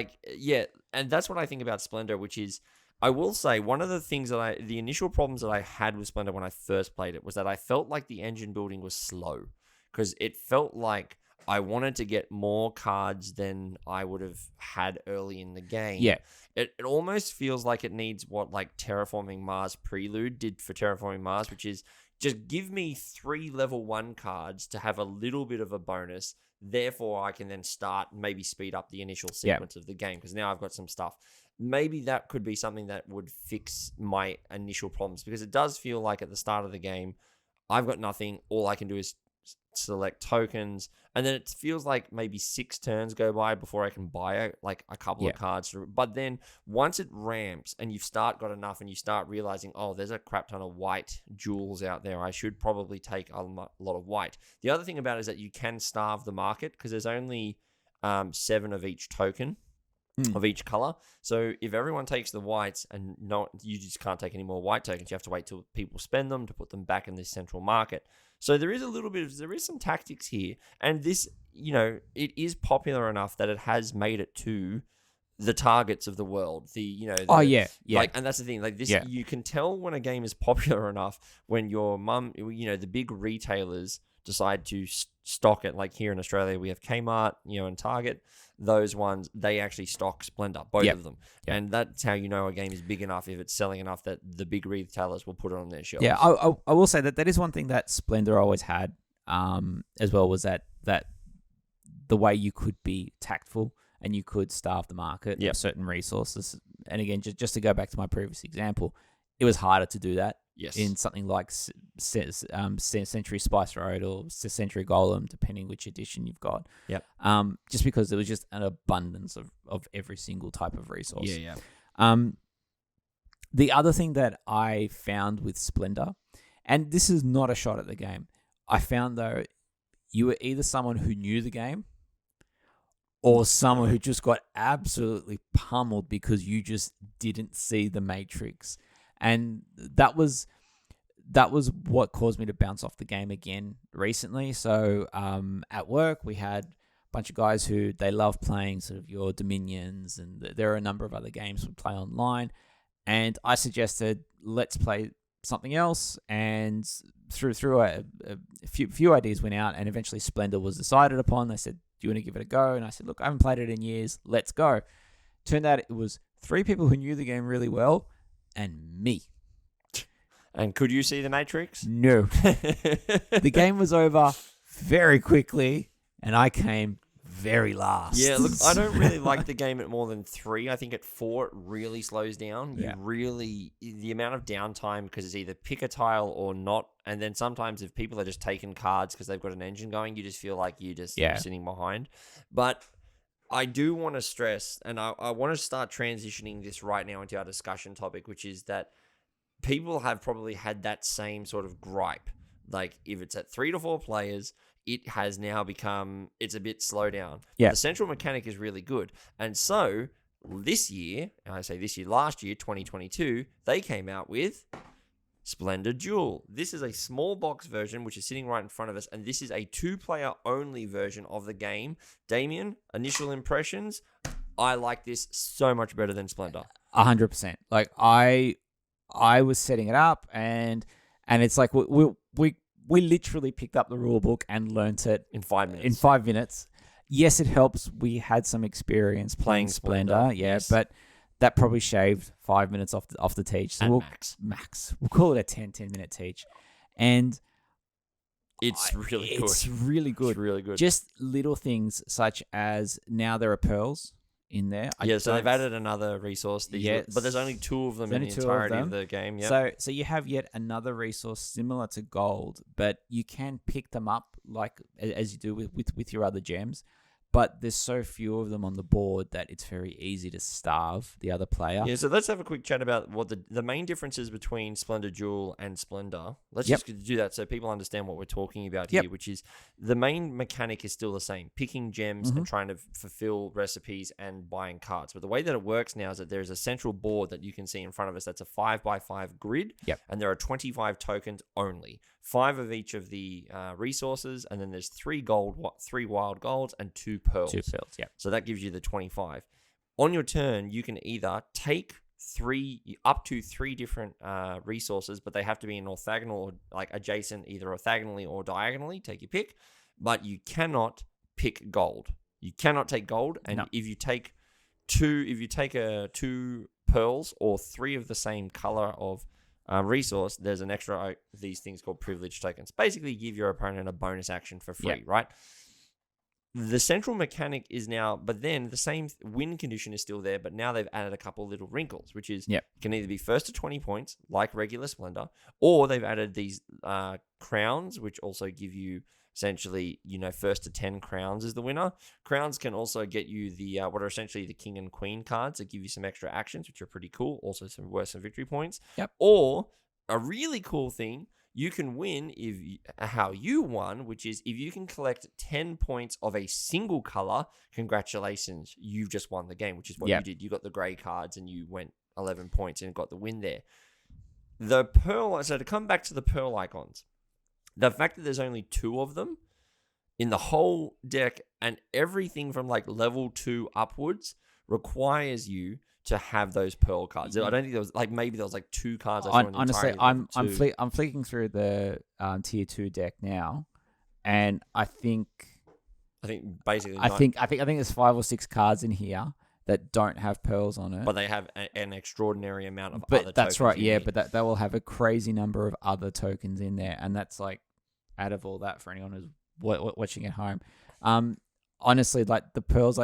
and that's what I think about Splendor, which is, I will say, one of the things the initial problems that I had with Splendor when I first played it was that I felt like the engine building was slow, because it felt like I wanted to get more cards than I would have had early in the game. Yeah. It almost feels like it needs what like Terraforming Mars Prelude did for Terraforming Mars, which is just give me 3 level 1 cards to have a little bit of a bonus. Therefore, I can then start, maybe speed up the initial sequence of the game, because now I've got some stuff. Maybe that could be something that would fix my initial problems, because it does feel like at the start of the game, I've got nothing. All I can do is select tokens, and then it feels like maybe 6 turns go by before I can buy a couple of cards. But then once it ramps and you've got enough and you start realizing, oh, there's a crap ton of white jewels out there, I should probably take a lot of white. The other thing about it is that you can starve the market because there's only 7 of each token of each color. So if everyone takes the whites and you just can't take any more white tokens, you have to wait till people spend them to put them back in this central market. So there is some tactics here, and this, it is popular enough that it has made it to the Targets of the world. And that's the thing. Like this, you can tell when a game is popular enough when your mum, the big retailers decide to stock it. Like here in Australia, we have Kmart, and Target. Those ones, they actually stock Splendor, both of them. Yep. And that's how you know a game is big enough, if it's selling enough that the big retailers will put it on their shelves. Yeah, I will say that is one thing that Splendor always had, as well, was that the way you could be tactful and you could starve the market of certain resources. And again, just to go back to my previous example, it was harder to do that. Yes. In something like Century Spice Road or Century Golem, depending which edition you've got. Yep. Just because there was just an abundance of every single type of resource. Yeah. The other thing that I found with Splendor, and this is not a shot at the game, I found though you were either someone who knew the game or someone who just got absolutely pummeled because you just didn't see the matrix. And that was what caused me to bounce off the game again recently. So at work, we had a bunch of guys who they love playing sort of your Dominions, and there are a number of other games we play online. And I suggested, let's play something else. And through a few ideas went out, and eventually Splendor was decided upon. They said, do you want to give it a go? And I said, look, I haven't played it in years. Let's go. Turned out it was 3 people who knew the game really well, and me. And could you see the Matrix? No. The game was over very quickly, and I came very last. Yeah, look, I don't really like the game at more than 3. I think at 4, it really slows down. Yeah. The amount of downtime, because it's either pick a tile or not. And then sometimes if people are just taking cards because they've got an engine going, you just feel like you're just sitting behind. But I do want to stress, and I want to start transitioning this right now into our discussion topic, which is that people have probably had that same sort of gripe. Like, if it's at 3 to 4 players, it has now become, it's a bit slow down. Yeah. The central mechanic is really good. And so, last year, 2022, they came out with Splendor Duel. This is a small box version, which is sitting right in front of us, and this is a 2-player only version of the game. Damien, initial impressions? I like this so much better than Splendor. 100%. Like, I was setting it up, and it's like we literally picked up the rule book and learnt it in 5 minutes. In 5 minutes. Yes, it helps. We had some experience playing Splendor, yes. But that probably shaved 5 minutes off the teach. So max. We'll call it a 10-minute teach. And it's really good. It's really good. It's really good. Just little things such as now there are pearls in there. So they've added another resource. But there's only 2 of them in the entirety of the game. Yep. So you have yet another resource similar to gold, but you can pick them up like as you do with your other gems. But there's so few of them on the board that it's very easy to starve the other player. Yeah, so let's have a quick chat about what the main differences between Splendor Duel and Splendor. Let's just do that so people understand what we're talking about here, which is the main mechanic is still the same. Picking gems and trying to fulfill recipes and buying cards. But the way that it works now is that there's a central board that you can see in front of us that's a 5x5 grid. Yep. And there are 25 tokens only. 5 of each of the resources, and then there's 3 wild golds, and 2 pearls. 2 pearls, yeah. So that gives you the 25. On your turn, you can either take up to 3 different resources, but they have to be in orthogonal or like adjacent, either orthogonally or diagonally. Take your pick, but you cannot pick gold. You cannot take gold, and if you take 2 pearls or 3 of the same color of resource, there's an extra these things called privilege tokens. Basically, give your opponent a bonus action for free, right? the central mechanic is now, but then the same win condition is still there, but now they've added a couple of little wrinkles, which is Yep. it can either be first to 20 points, like regular Splendor, or they've added these crowns, which also give you essentially, first to 10 crowns is the winner. Crowns can also get you the what are essentially the king and queen cards that give you some extra actions, which are pretty cool. Also some victory points. Yep. Or a really cool thing, you can win how you won, which is if you can collect 10 points of a single color, congratulations, you've just won the game, which is what you did. You got the gray cards and you went 11 points and got the win there. So to come back to the pearl icons, the fact that there's only 2 of them in the whole deck and everything from like level 2 upwards requires you to have those pearl cards. I don't think there was maybe there was 2 cards. Honestly, I'm flicking through the tier 2 deck now, and I think basically I think there's 5 or 6 cards in here that don't have pearls on it, but they have an extraordinary amount of but other. That's tokens right, yeah. But they will have a crazy number of other tokens in there, and that's out of all that for anyone who's watching at home. Honestly, the pearls,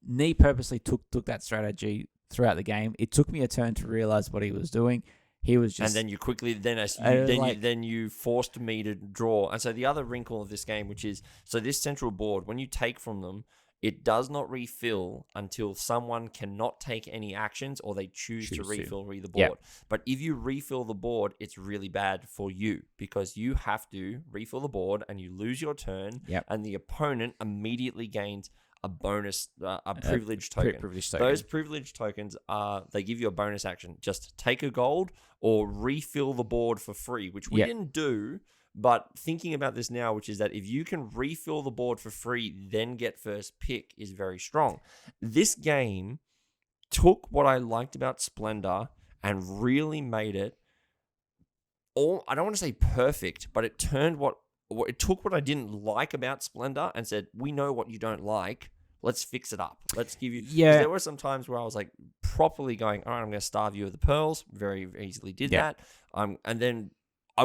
Nee purposely took that strategy throughout the game. It took me a turn to realize what he was doing. He was just, and then you quickly you forced me to draw. And so the other wrinkle of this game, which is this central board, when you take from them, it does not refill until someone cannot take any actions or they choose to refill the board. Yep. But if you refill the board, it's really bad for you because you have to refill the board and you lose your turn, and the opponent immediately gains a bonus, a privilege token. Those privilege tokens they give you a bonus action. Just take a gold or refill the board for free, which we didn't do. But thinking about this now, which is that if you can refill the board for free, then get first pick is very strong. This game took what I liked about Splendor and really made it I don't want to say perfect, but it turned it took what I didn't like about Splendor and said, we know what you don't like. Let's fix it up. Let's give you... Yeah. There were some times where I was properly going, all right, I'm going to starve you of the pearls. Very easily did that. And then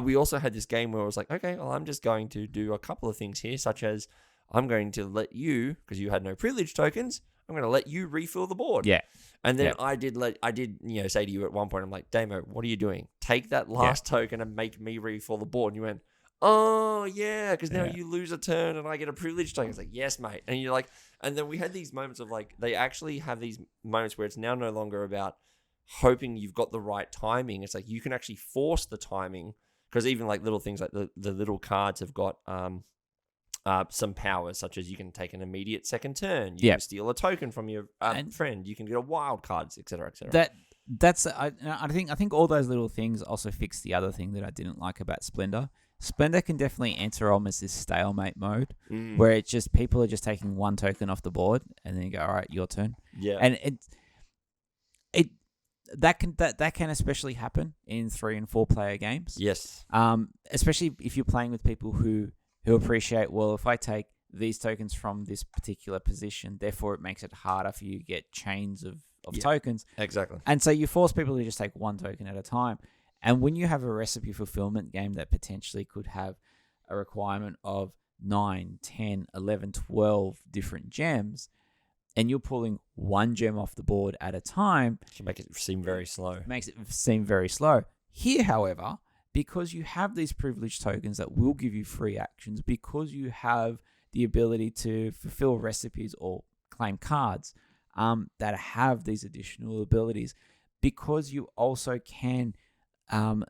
we also had this game where I was like, okay, well, I'm just going to do a couple of things here, such as I'm going to let you, because you had no privilege tokens, I'm going to let you refill the board. Yeah. And then I did say to you at one point, I'm like, Damo, what are you doing? Take that last token and make me refill the board. And you went, oh, yeah, because now you lose a turn and I get a privilege token. It's like, yes, mate. And you're like, and then we had these moments of they actually have these moments where it's now no longer about hoping you've got the right timing. It's you can actually force the timing. Because even little things like the little cards have got some powers, such as you can take an immediate second turn, you can steal a token from your friend, you can get a wild card, etc., etc. I think all those little things also fix the other thing that I didn't like about Splendor. Splendor can definitely enter almost this stalemate mode, where it's just people are just taking one token off the board, and then you go, all right, your turn. Yeah, and that can especially happen in 3 and 4 player games. Yes. Especially if you're playing with people who appreciate, well, if I take these tokens from this particular position, therefore it makes it harder for you to get chains of tokens. Exactly. And so you force people to just take one token at a time. And when you have a recipe fulfillment game that potentially could have a requirement of 9, 10, 11, 12 different gems, and you're pulling one gem off the board at a time, it can make it seem very slow. Makes it seem very slow. Here, however, because you have these privilege tokens that will give you free actions, because you have the ability to fulfill recipes or claim cards that have these additional abilities, because you also can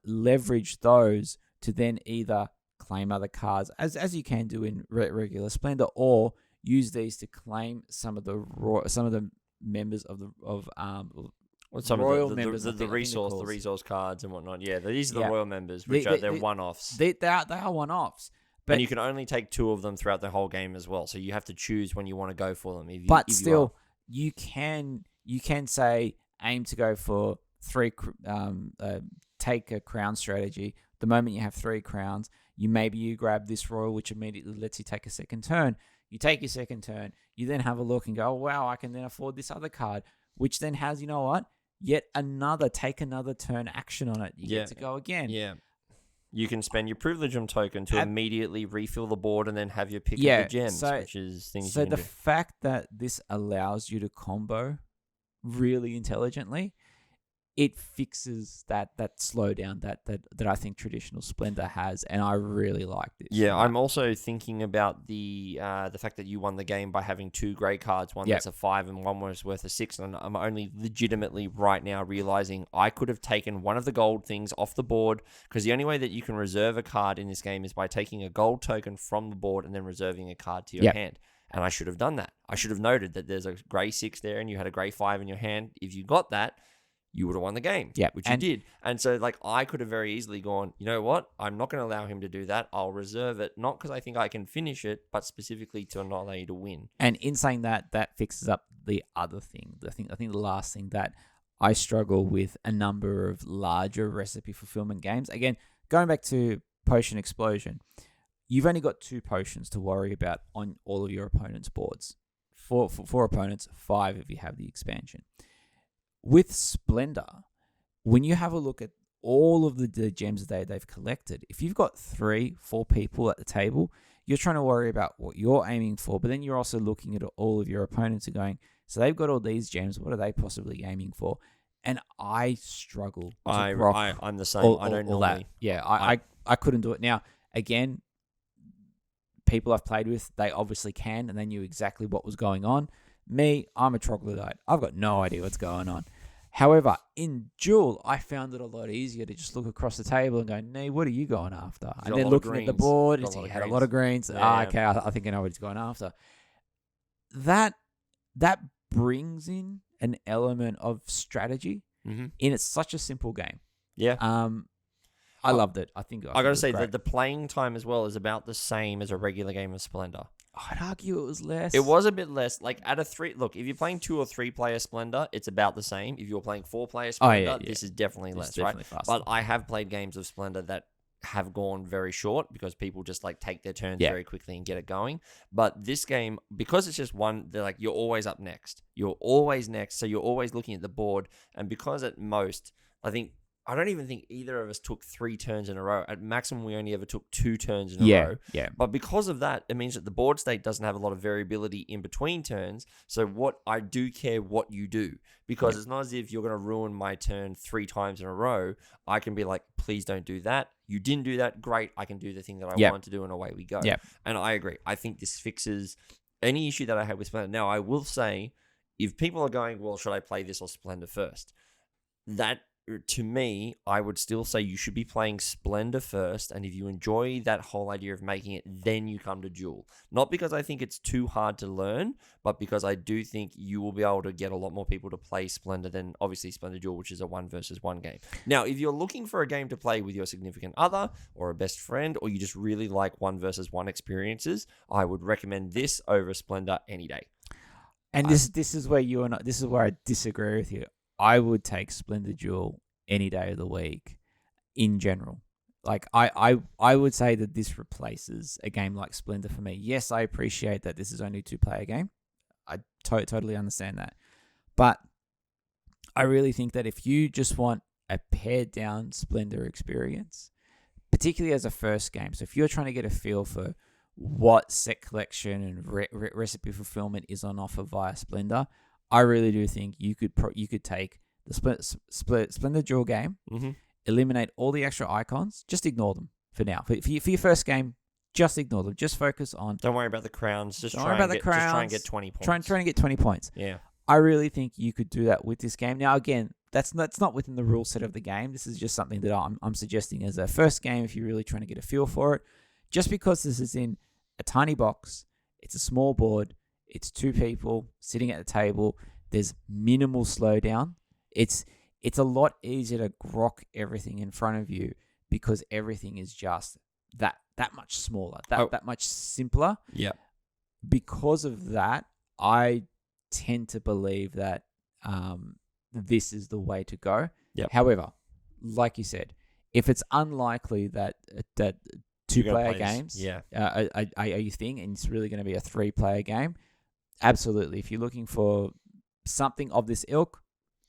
leverage those to then either claim other cards, as you can do in regular Splendor, or use these to claim some of the members of the royal members, the resource cards and whatnot. Yeah, these are the royal members, which they're one-offs. They are one-offs, but and you can only take 2 of them throughout the whole game as well. So you have to choose when you want to go for them. You can say aim to go for 3. Take a crown strategy. The moment you have 3 crowns, you grab this royal, which immediately lets you take a second turn. You take your second turn. You then have a look and go, oh, wow, I can then afford this other card, which then has, you know what? Yet another turn action on it. You get to go again. Yeah. You can spend your privilegem token to immediately refill the board and then have your pick of the gems, which is things so you can the do. fact that this allows you to combo really intelligently, it fixes that slowdown that I think traditional Splendor has, and I really like this. Yeah, I'm also thinking about the fact that you won the game by having 2 grey cards, one that's a 5 and one was worth a 6, and I'm only legitimately right now realizing I could have taken one of the gold things off the board, because the only way that you can reserve a card in this game is by taking a gold token from the board and then reserving a card to your hand. And I should have done that. I should have noted that there's a grey 6 there and you had a grey 5 in your hand. If you got that, you would have won the game, which you did. And so, like, I could have very easily gone, you know what? I'm not going to allow him to do that. I'll reserve it, not because I think I can finish it, but specifically to not allow you to win. And in saying that, that fixes up the other thing. I think the last thing that I struggle with a number of larger recipe fulfillment games. Again, going back to Potion Explosion, you've only got 2 potions to worry about on all of your opponent's boards. 4 opponents, 5 if you have the expansion. With Splendor, when you have a look at all of the gems that they've collected, if you've got 3-4 people at the table, you're trying to worry about what you're aiming for, but then you're also looking at all of your opponents and going, so they've got all these gems, what are they possibly aiming for? And I struggle to I'm the same. I don't normally. That. Yeah, I couldn't do it. Now, again, people I've played with, they obviously can, and they knew exactly what was going on. Me, I'm a troglodyte. I've got no idea what's going on. However, in Duel, I found it a lot easier to just look across the table and go, Nee, what are you going after? And then looking at the board, he had a lot of greens. Yeah. Okay, I think I know what he's going after. That brings in an element of strategy in it's such a simple game. Yeah. I loved it. I got to say that the playing time as well is about the same as a regular game of Splendor. I'd argue it was less. It was a bit less. Like at a 3, look, if you're playing 2 or 3 player Splendor, it's about the same. If you're playing 4 player Splendor, this is definitely less, right? Faster. But I have played games of Splendor that have gone very short because people just like take their turns very quickly and get it going. But this game, because it's just one, they're like, you're always up next. You're always next. So you're always looking at the board. And because at most, I don't even think either of us took 3 turns in a row. At maximum, we only ever took 2 turns in a row. Yeah. But because of that, it means that the board state doesn't have a lot of variability in between turns. So what I do care what you do, because it's not as if you're going to ruin my turn 3 times in a row. I can be like, please don't do that. You didn't do that. Great. I can do the thing that I want to do, and away we go. And I agree. I think this fixes any issue that I had with Splendor. Now, I will say, if people are going, well, should I play this or Splendor first? That, to me, I would still say you should be playing Splendor first, and if you enjoy that whole idea of making it, then you come to Duel. Not because I think it's too hard to learn, but because I do think you will be able to get a lot more people to play Splendor than obviously Splendor Duel, which is a 1 versus 1 game. Now, if you're looking for a game to play with your significant other or a best friend, or you just really like 1 versus 1 experiences, I would recommend this over Splendor any day. And this is where this is where I disagree with you. I would take Splendor Duel any day of the week in general. Like, I would say that this replaces a game like Splendor for me. Yes, I appreciate that this is only a 2-player game. I totally understand that. But I really think that if you just want a pared down Splendor experience, particularly as a first game, so if you're trying to get a feel for what set collection and recipe fulfillment is on offer via Splendor, I really do think you could take the Splendor Duel game, eliminate all the extra icons, just ignore them for now. For your first game, just ignore them. Just focus on. Don't worry about the crowns. Just try and get 20 points. Trying to get 20 points. Yeah. I really think you could do that with this game. Now, again, that's not within the rule set of the game. This is just something that I'm suggesting as a first game if you're really trying to get a feel for it. Just because this is in a tiny box, it's a small board, it's 2 people sitting at the table, there's minimal slowdown. It's a lot easier to grok everything in front of you because everything is just that much smaller, that much simpler. Yeah. Because of that, I tend to believe that this is the way to go. Yep. However, like you said, if it's unlikely that 2-player games are your thing and it's really going to be a 3-player game, absolutely. If you're looking for something of this ilk,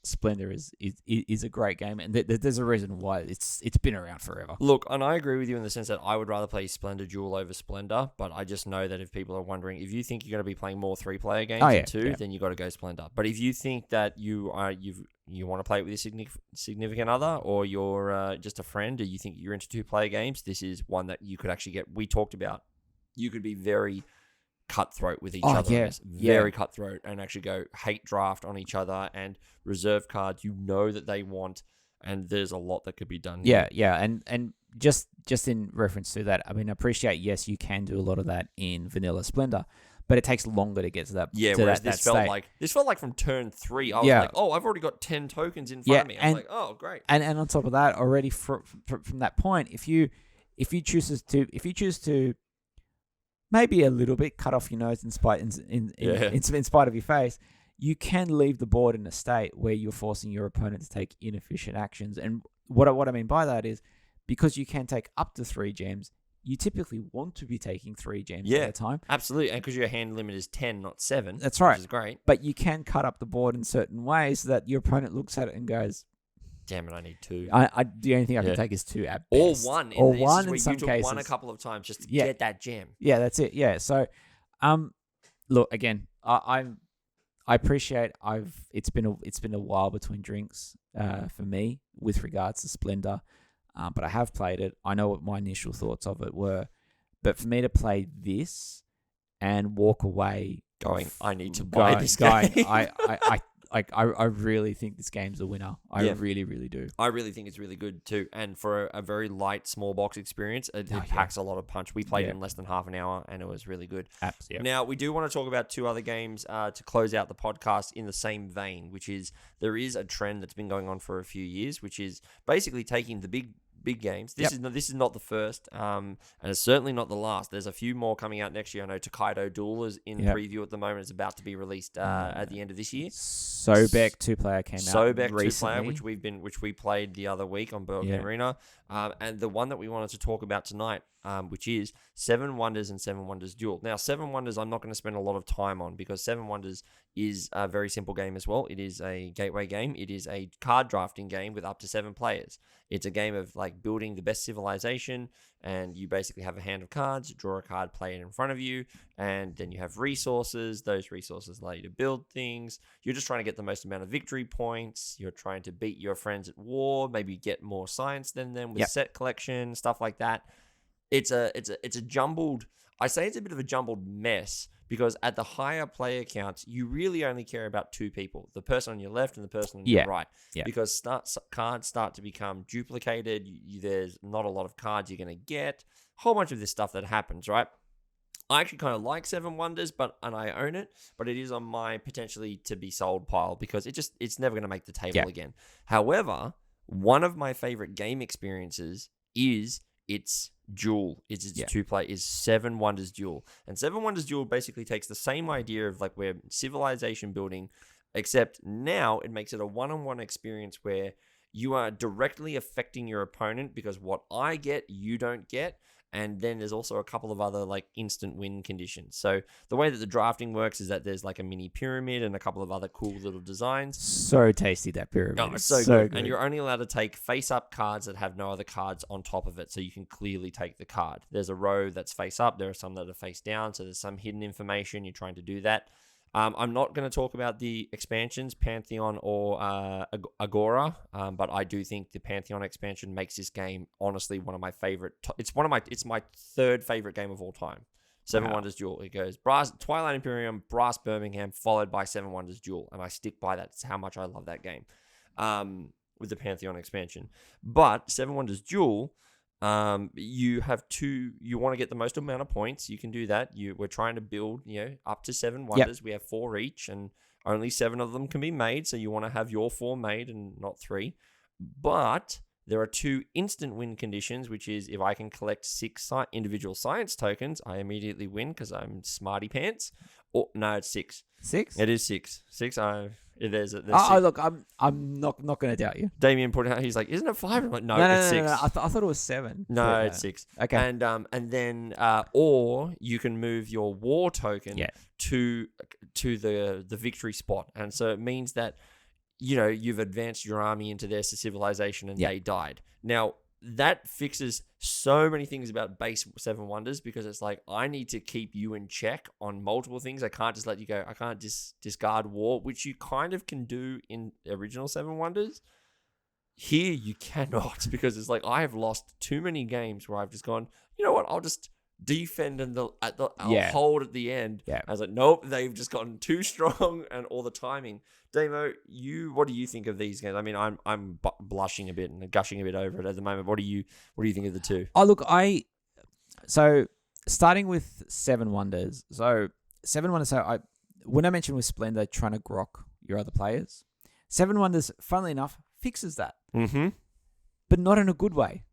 Splendor is a great game, and there's a reason why it's been around forever. Look, and I agree with you in the sense that I would rather play Splendor Duel over Splendor, but I just know that if people are wondering, if you think you're going to be playing more 3-player games than 2, then you got to go Splendor. But if you think that you want to play it with your significant other, or you're just a friend, or you think you're into 2-player games, this is one that you could actually get. We talked about you could be very cutthroat with each other. Yeah. Very cutthroat, and actually go hate draft on each other and reserve cards you know that they want, and there's a lot that could be done here. And just in reference to that, I mean, I appreciate, yes, you can do a lot of that in vanilla Splendor, but it takes longer to get to that. Whereas this felt like from turn 3, I was like, oh, I've already got 10 tokens in front of me. I'm like, oh, great. And on top of that, already from that point, if you choose to maybe a little bit cut off your nose in spite of your face, you can leave the board in a state where you're forcing your opponent to take inefficient actions. And what I mean by that is, because you can take up to 3 gems, you typically want to be taking 3 gems at a time. Absolutely. And because your hand limit is 10, not 7. That's right. Which is great. But you can cut up the board in certain ways so that your opponent looks at it and goes, damn it, I need 2. The only thing I can take is 2 at or best. 1. Or 1 in where some you took cases. 1 a couple of times just to get that gem. Yeah, that's it. Yeah. So, look, again, I appreciate it's been a while between drinks for me with regards to Splendor, but I have played it. I know what my initial thoughts of it were, but for me to play this and walk away going, I need to buy this game. I really think this game's a winner. I really, really do. I really think it's really good too. And for a very light, small box experience, it packs a lot of punch. We played it in less than half an hour, and it was really good. Absolutely. Now, we do want to talk about 2 other games to close out the podcast in the same vein, which is there is a trend that's been going on for a few years, which is basically taking the big games. This is not the first, and it's certainly not the last. There's a few more coming out next year. I know Tokiado Duel is in preview at the moment. It's about to be released at the end of this year. Sobek 2-player came out Sobek recently. 2-player, which we played the other week on Board Game Arena, and the one that we wanted to talk about tonight, which is 7 Wonders and 7 Wonders Duel. Now, 7 Wonders I'm not going to spend a lot of time on, because 7 Wonders is a very simple game as well. It is a gateway game. It is a card drafting game with up to 7 players. It's a game of like building the best civilization, and you basically have a hand of cards, draw a card, play it in front of you, and then you have resources. Those resources allow you to build things. You're just trying to get the most amount of victory points. You're trying to beat your friends at war, maybe get more science than them with set collection, stuff like that. It's a jumbled, I say it's a bit of a jumbled mess, because at the higher player counts, you really only care about 2 people, the person on your left and the person on your right. Because cards start to become duplicated. There's not a lot of cards you're going to get. A whole bunch of this stuff that happens, right? I actually kind of like 7 Wonders, and I own it, but it is on my potentially to be sold pile, because it's never going to make the table again. However, one of my favorite game experiences is its duel. It's 2-play is 7 Wonders Duel. And 7 Wonders Duel basically takes the same idea of like we're civilization building, except now it makes it a one-on-one experience where you are directly affecting your opponent, because what I get, you don't get. And then there's also a couple of other like instant win conditions. So the way that the drafting works is that there's like a mini pyramid and a couple of other cool little designs. So tasty, that pyramid. Oh, it's so good. And you're only allowed to take face-up cards that have no other cards on top of it, so you can clearly take the card. There's a row that's face-up. There are some that are face-down, so there's some hidden information. You're trying to do that. I'm not going to talk about the expansions, Pantheon or Agora, but I do think the Pantheon expansion makes this game honestly one of my favorite. It's my 3rd favorite game of all time. 7 Wonders Duel. It goes Twilight Imperium, Brass Birmingham, followed by 7 Wonders Duel, and I stick by that. It's how much I love that game. With the Pantheon expansion, but 7 Wonders Duel. You want to get the most amount of points. You can do that. We're trying to build, up to 7 Wonders. We have 4 each, and only 7 of them can be made. So you want to have your 4 made and not 3. But there are 2 instant win conditions, which is if I can collect 6 individual science tokens, I immediately win because I'm smarty pants. Or no, it's 6. 6? It is 6. 6. There's look, I'm not going to doubt you. Damien put it out. He's like, isn't it 5? I'm like, no, it's 6. No. I thought it was 7. No, it's 6. Okay. And then or you can move your war token to the victory spot, and so it means that you've advanced your army into their civilization and they died. Now, that fixes so many things about base Seven Wonders, because it's like, I need to keep you in check on multiple things. I can't just let you go. I can't discard war, which you kind of can do in original Seven Wonders. Here, you cannot, because it's like, I have lost too many games where I've just gone, you know what, I'll just defend and I'll hold at the end. Yeah. I was like, nope, they've just gotten too strong, and all the timing. Damo, what do you think of these games? I mean, I'm blushing a bit and gushing a bit over it at the moment. What do you think of the two? Oh, look, so starting with Seven Wonders. So Seven Wonders. When I mentioned with Splendor trying to grok your other players, Seven Wonders, funnily enough, fixes that, but not in a good way.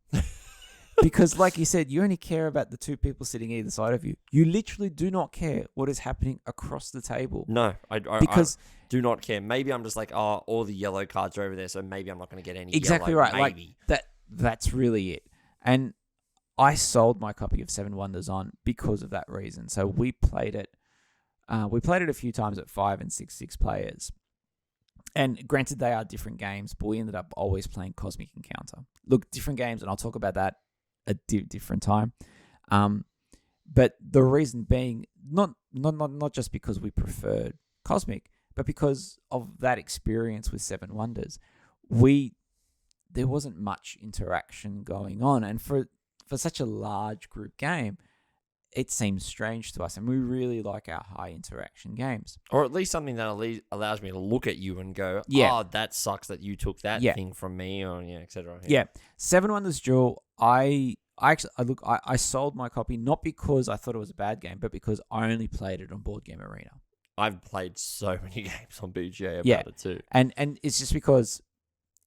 Because, like you said, you only care about the two people sitting either side of you. You literally do not care what is happening across the table. No, I do not care. Maybe I'm just like, oh, all the yellow cards are over there, so maybe I'm not going to get any. Exactly yellow, right. Maybe. Like that's really it. And I sold my copy of Seven Wonders on because of that reason. So we played it. We played it a few times at 5 and 6 players. And granted, they are different games, but we ended up always playing Cosmic Encounter. Look, different games, and I'll talk about that a different time. But the reason being, not just because we preferred Cosmic, but because of that experience with Seven Wonders, there wasn't much interaction going on, and for such a large group game, it seems strange to us, and we really like our high interaction games. Or at least something that allows me to look at you and go, oh, that sucks that you took that thing from me, or etc. Yeah. Seven Wonders Duel, I sold my copy not because I thought it was a bad game, but because I only played it on Board Game Arena. I've played so many games on BGA about it too. And it's just because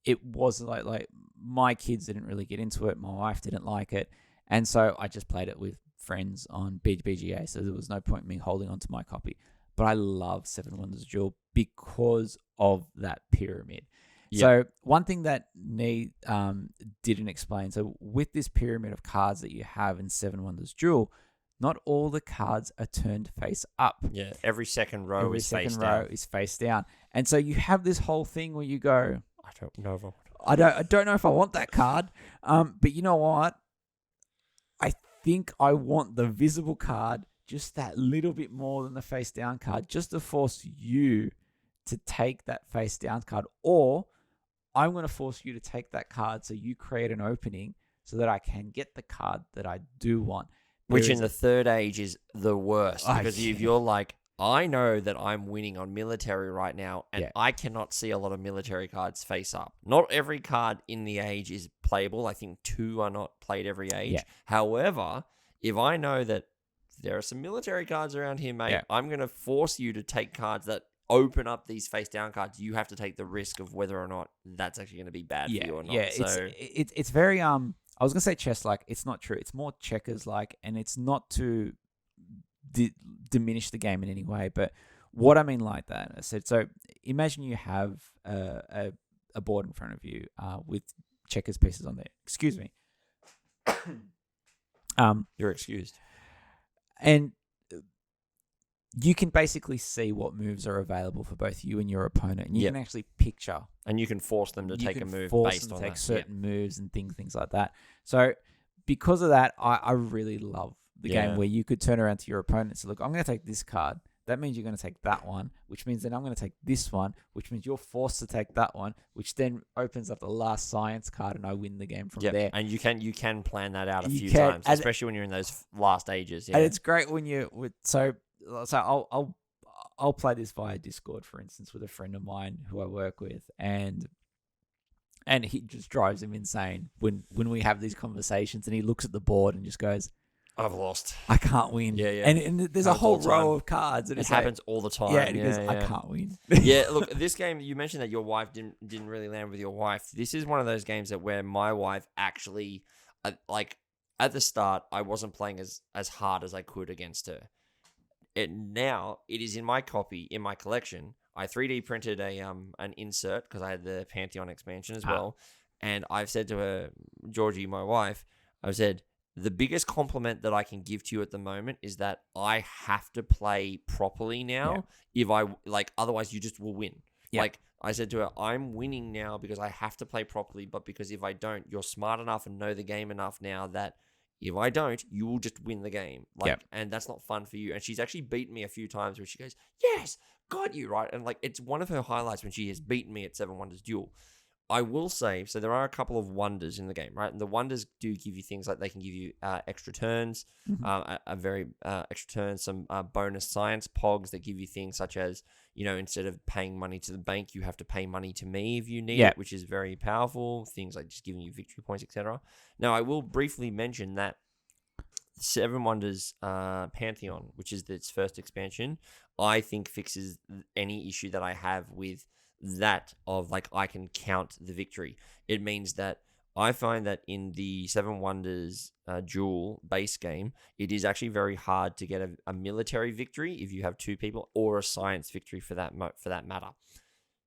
it was like my kids didn't really get into it, my wife didn't like it, and so I just played it with friends on BGA, so there was no point in me holding on to my copy. But I love Seven Wonders Duel because of that pyramid. Yep. So one thing that Nate didn't explain, so with this pyramid of cards that you have in Seven Wonders Duel, not all the cards are turned face up. Yeah, every second row is face down. Every second row is face down. And so you have this whole thing where you go, I don't know if I don't know if I want that card. But you know what? I think I want the visible card just that little bit more than the face down card, just to force you to take that face down card, or I'm going to force you to take that card so you create an opening so that I can get the card that I do want. Which in the third age is the worst, because if you're like, I know that I'm winning on military right now, and I cannot see a lot of military cards face up. Not every card in the age is playable. I think 2 are not played every age. Yeah. However, if I know that there are some military cards around here, mate, I'm going to force you to take cards that open up these face down cards. You have to take the risk of whether or not that's actually going to be bad for you or not. Yeah, so it's very I was going to say chess-like. It's not true. It's more checkers-like, and it's not to diminish the game in any way. But what I mean like that, I said, so imagine you have a board in front of you with checkers pieces on there. Excuse me. You're excused. And you can basically see what moves are available for both you and your opponent, and you can actually picture. And you can force them to take a move based on that. Take certain moves and things like that. So because of that, I really love the game where you could turn around to your opponent and say, look, I'm going to take this card. That means you're going to take that one, which means then I'm going to take this one, which means you're forced to take that one, which then opens up the last science card, and I win the game from there. And you can plan that out a few times, especially when you're in those last ages. Yeah. And it's great when you're with so I'll play this via Discord, for instance, with a friend of mine who I work with, and he just drives him insane when we have these conversations, and he looks at the board and just goes, I've lost. I can't win. Yeah. And there's a whole row of cards. And it happens all the time. Yeah, and he goes, I can't win. Yeah, look, this game, you mentioned that your wife didn't really land with your wife. This is one of those games that where my wife actually, like, at the start, I wasn't playing as hard as I could against her. Now, it is in my copy, in my collection. I 3D printed an insert because I had the Pantheon expansion as well. And I've said to her, Georgie, my wife, I've said, the biggest compliment that I can give to you at the moment is that I have to play properly now. If I otherwise you just will win. Yeah. Like I said to her, I'm winning now because I have to play properly, but because if I don't, you're smart enough and know the game enough now that if I don't, you will just win the game. And that's not fun for you. And she's actually beaten me a few times where she goes, yes, got you, right? And like, it's one of her highlights when she has beaten me at Seven Wonders Duel. I will say, so there are a couple of wonders in the game, right? And the wonders do give you things like they can give you extra turns, a very extra turns, some bonus science pogs that give you things such as, instead of paying money to the bank, you have to pay money to me if you need it, which is very powerful. Things like just giving you victory points, etc. Now, I will briefly mention that Seven Wonders Pantheon, which is its first expansion, I think fixes any issue that I have with that of like I can count the victory. It means that I find that in the Seven Wonders Duel base game, it is actually very hard to get a military victory if you have two people, or a science victory for that matter.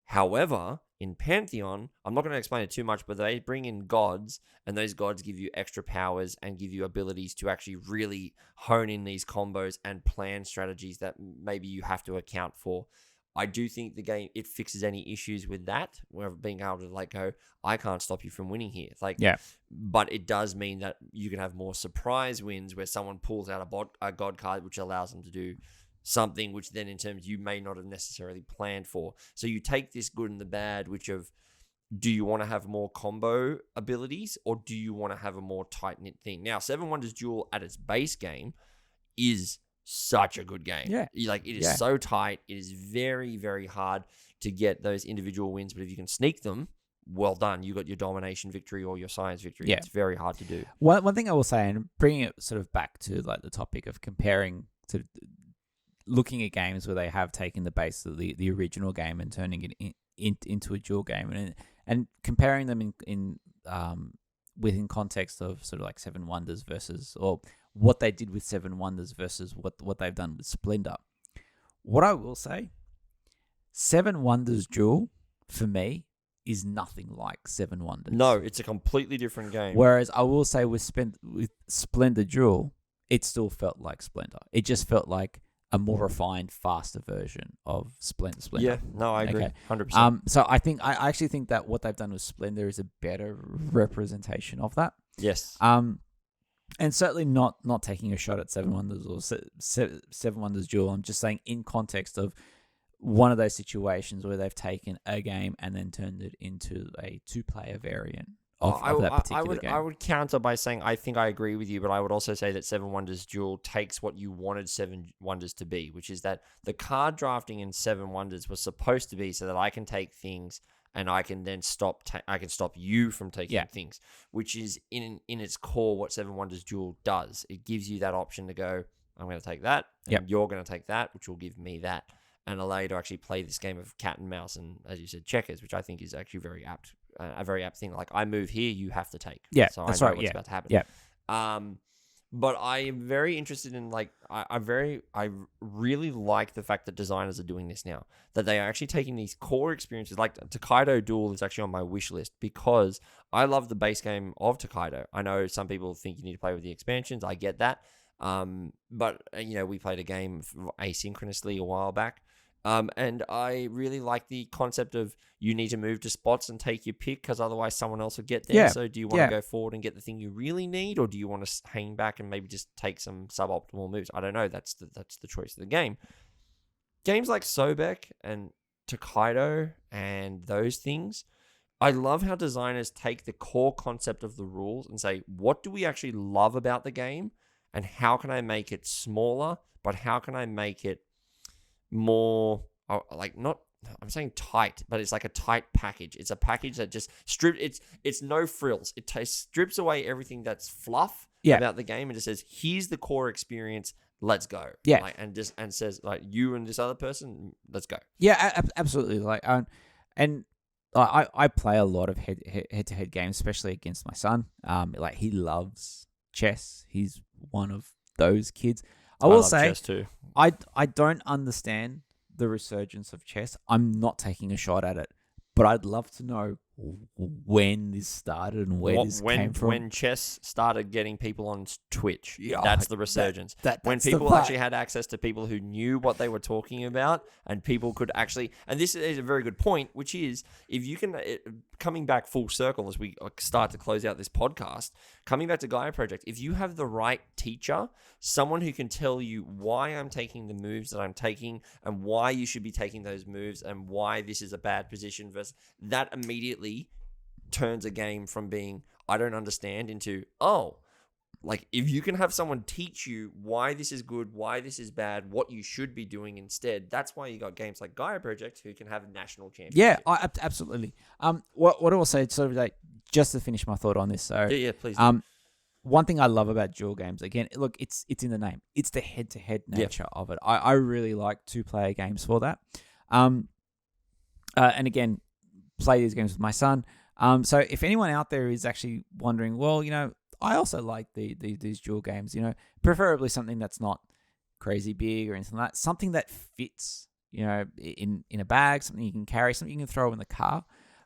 However, in Pantheon, I'm not going to explain it too much, but they bring in gods, and those gods give you extra powers and give you abilities to actually really hone in these combos and plan strategies that maybe you have to account for. I do think the game, it fixes any issues with that, where being able to like go, I can't stop you from winning here. But it does mean that you can have more surprise wins where someone pulls out a god card, which allows them to do something, which then in terms you may not have necessarily planned for. So you take this good and the bad, which of, do you want to have more combo abilities or do you want to have a more tight-knit thing? Now, Seven Wonders Duel at its base game is such a good game. Yeah. It is so tight. It is very, very hard to get those individual wins, but if you can sneak them, well done. You got your domination victory or your science victory. Yeah. It's very hard to do. One thing I will say, and bringing it sort of back to like the topic of comparing, to looking at games where they have taken the base of the original game and turning it into a dual game, and comparing them in within context of sort of like Seven Wonders versus, or what they did with Seven Wonders versus what they've done with Splendor. What I will say, Seven Wonders Duel, for me, is nothing like Seven Wonders. No, it's a completely different game. Whereas I will say with Splendor Duel, it still felt like Splendor. It just felt like a more refined, faster version of Splendor. Yeah, no, I agree. 100%. So I actually think that what they've done with Splendor is a better representation of that. Yes. And certainly not taking a shot at Seven Wonders or Seven Wonders Duel. I'm just saying in context of one of those situations where they've taken a game and then turned it into a two-player variant of that particular game. I would counter by saying I think I agree with you, but I would also say that Seven Wonders Duel takes what you wanted Seven Wonders to be, which is that the card drafting in Seven Wonders was supposed to be so that I can take things and I can then stop you from taking things, which is in its core what Seven Wonders Duel does. It gives you that option to go, I'm going to take that, and you're going to take that, which will give me that, and allow you to actually play this game of cat and mouse and, as you said, checkers, which I think is actually very apt, a very apt thing. Like, I move here, you have to take. Yeah, so that's I know right. what's about to happen. Yeah. But I am very interested in, like, I really like the fact that designers are doing this now. That they are actually taking these core experiences, like Tokiado Duel is actually on my wish list because I love the base game of Tokiado. I know some people think you need to play with the expansions. I get that. But, we played a game asynchronously a while back. And I really like the concept of you need to move to spots and take your pick because otherwise someone else will get there. Yeah. So do you want to go forward and get the thing you really need, or do you want to hang back and maybe just take some suboptimal moves? I don't know. That's the choice of the game. Games like Sobek and Tokiado and those things, I love how designers take the core concept of the rules and say, what do we actually love about the game, and how can I make it smaller, but how can I make it more, like, not, I'm saying tight, but it's like a tight package. It's a package that just it's no frills. It strips away everything that's fluff about the game and just says, here's the core experience, let's go. Yeah. And says, like, you and this other person, let's go. Yeah, absolutely. Like, and I play a lot of head-to-head games, especially against my son. Like, he loves chess. He's one of those kids. I will say, chess too. I don't understand the resurgence of chess. I'm not taking a shot at it, but I'd love to know when this started and where this came from. When chess started getting people on Twitch, Yeah, that's the resurgence. When when people actually had access to people who knew what they were talking about, and people could actually, and this is a very good point, which is, if you can, coming back full circle as we start to close out this podcast, coming back to Gaia Project, if you have the right teacher, someone who can tell you why I'm taking the moves that I'm taking and why you should be taking those moves and why this is a bad position, versus that immediately turns a game from being, I don't understand, into, oh, like, if you can have someone teach you why this is good, why this is bad, what you should be doing instead, that's why you got games like Gaia Project who can have national championships. Yeah, absolutely. What I will say, sort of like, just to finish my thought on this, so Yeah, please. One thing I love about duel games, again, look, it's in the name. It's the head-to-head nature of it. I really like two-player games for that. And again, play these games with my son. So if anyone out there is actually wondering, well, I also like these duel games, preferably something that's not crazy big or anything like that. Something that fits, in a bag, something you can carry, something you can throw in the car.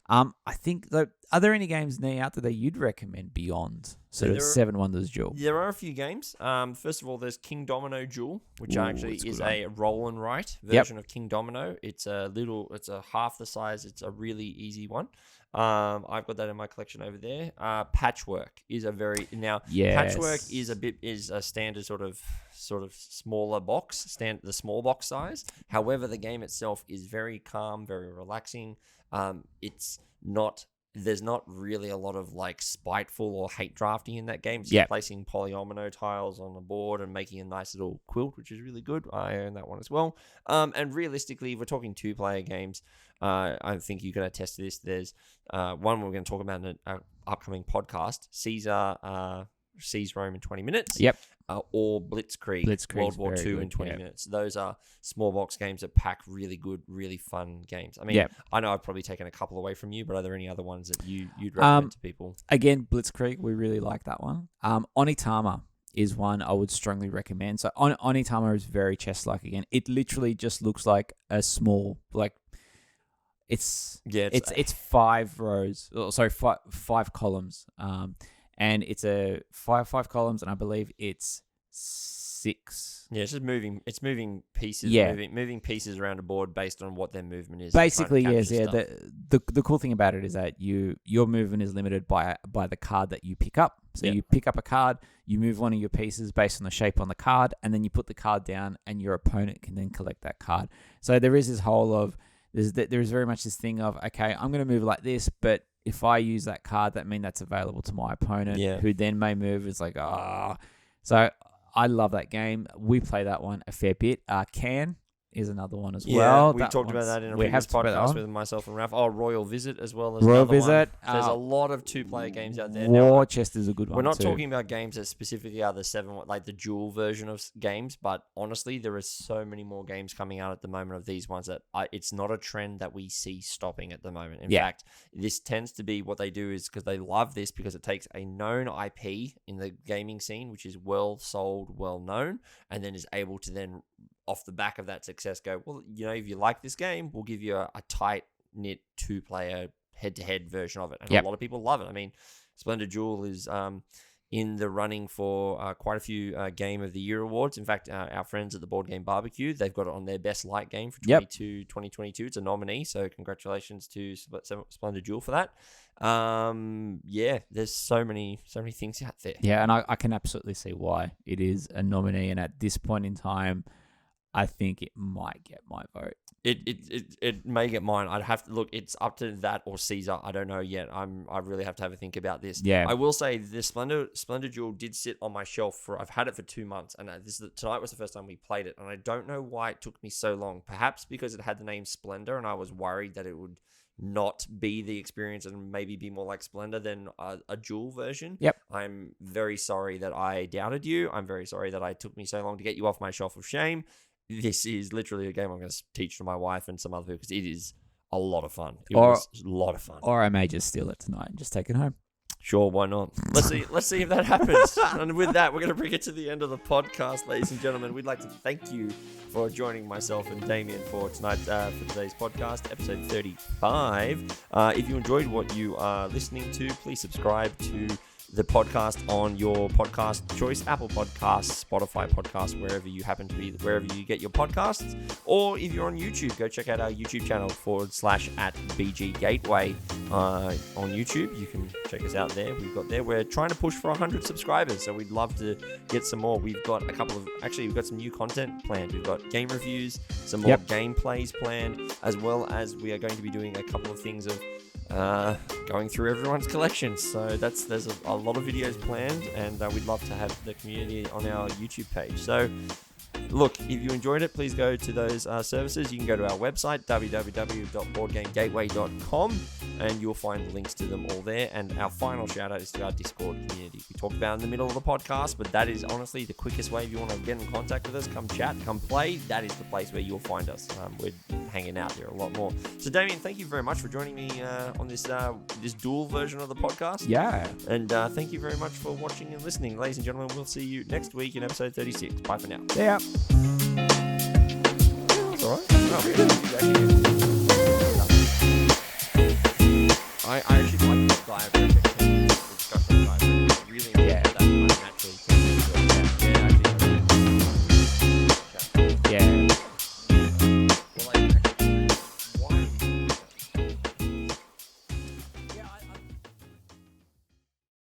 I think, though, are there any games out there that you'd recommend beyond sort of Seven Wonders Duel? There are a few games. First of all, there's King Domino Duel, which actually is a roll and write version of King Domino. It's a half the size. It's a really easy one. I've got that in my collection over there. Patchwork is Patchwork is a standard sort of smaller box, the small box size. However, the game itself is very calm, very relaxing. There's not really a lot of like spiteful or hate drafting in that game. It's just placing polyomino tiles on the board and making a nice little quilt, which is really good. I own that one as well. And realistically, if we're talking two-player games, I think you can attest to this. There's one we're going to talk about in an upcoming podcast, Caesar Seize Rome in 20 minutes. Yep. Or Blitzkrieg World War II in 20 minutes. Those are small box games that pack really good, really fun games. I mean, I know I've probably taken a couple away from you, but are there any other ones that you'd recommend to people? Again, Blitzkrieg, we really like that one. Onitama is one I would strongly recommend. So Onitama is very chess-like again. It literally just looks like a small, like, it's 5 rows. Sorry, five columns. And it's a five columns, and I believe it's 6. Yeah, it's just moving. It's moving pieces. Yeah. moving pieces around a board based on what their movement is. Basically, yes, yeah. The cool thing about it is that your movement is limited by the card that you pick up. So you pick up a card, you move one of your pieces based on the shape on the card, and then you put the card down, and your opponent can then collect that card. So there is this whole of there is very much this thing of, okay, I'm going to move like this, but if I use that card, that means that's available to my opponent, who then may move. It's like, So I love that game. We play that one a fair bit. Can is another one as well. We talked about that in a previous podcast with myself and Ralph. Royal Visit as well as Royal Visit. There's a lot of two-player games out there. War Chest is a good one. We're not talking about games that specifically are the 7, like the dual version of games, but honestly, there are so many more games coming out at the moment of these ones that it's not a trend that we see stopping at the moment. In fact, this tends to be what they do is because they love this because it takes a known IP in the gaming scene, which is well sold, well known, and then is able to then off the back of that success go, well, if you like this game, we'll give you a tight-knit two-player head-to-head version of it. And a lot of people love it. I mean, Splendor Duel is in the running for quite a few Game of the Year awards. In fact, our friends at the Board Game Barbecue, they've got it on their Best Light Game for 2022. It's a nominee, so congratulations to Splendor Duel for that. There's so many things out there. Yeah, and I can absolutely see why it is a nominee, and at this point in time, I think it might get my vote. It may get mine. I'd have to look. It's up to that or Caesar. I don't know yet. I really have to have a think about this. Yeah. I will say the Splendor Duel did sit on my shelf I've had it for 2 months, and tonight was the first time we played it, and I don't know why it took me so long. Perhaps because it had the name Splendor, and I was worried that it would not be the experience and maybe be more like Splendor than a dual version. Yep. I'm very sorry that I doubted you. I'm very sorry that it took me so long to get you off my shelf of shame. This is literally a game I'm going to teach to my wife and some other people because it is a lot of fun. It was a lot of fun. Or I may just steal it tonight and just take it home. Sure, why not? Let's see if that happens. And with that, we're going to bring it to the end of the podcast, ladies and gentlemen. We'd like to thank you for joining myself and Damien for today's podcast, episode 35. If you enjoyed what you are listening to, please subscribe to the podcast on your podcast choice, Apple Podcasts, Spotify Podcasts, wherever you happen to be, wherever you get your podcasts. Or if you're on YouTube, go check out our YouTube channel /@BGGateway on YouTube. You can check us out there. We're trying to push for 100 subscribers, so we'd love to get some more. We've got we've got some new content planned. We've got game reviews, some more gameplays planned, as well as we are going to be doing a couple of things of going through everyone's collections. So there's a lot of videos planned, and we'd love to have the community on our YouTube page. So look, if you enjoyed it, please go to those services. You can go to our website, www.boardgamegateway.com, and you'll find links to them all there. And our final shout out is to our Discord community. We talked about in the middle of the podcast, but that is honestly the quickest way if you want to get in contact with us. Come chat, come play. That is the place where you'll find us. We're hanging out there a lot more. So Damien, thank you very much for joining me on this dual version of the podcast. Yeah. And thank you very much for watching and listening. Ladies and gentlemen, we'll see you next week in episode 36. Bye for now. See ya. That's all right.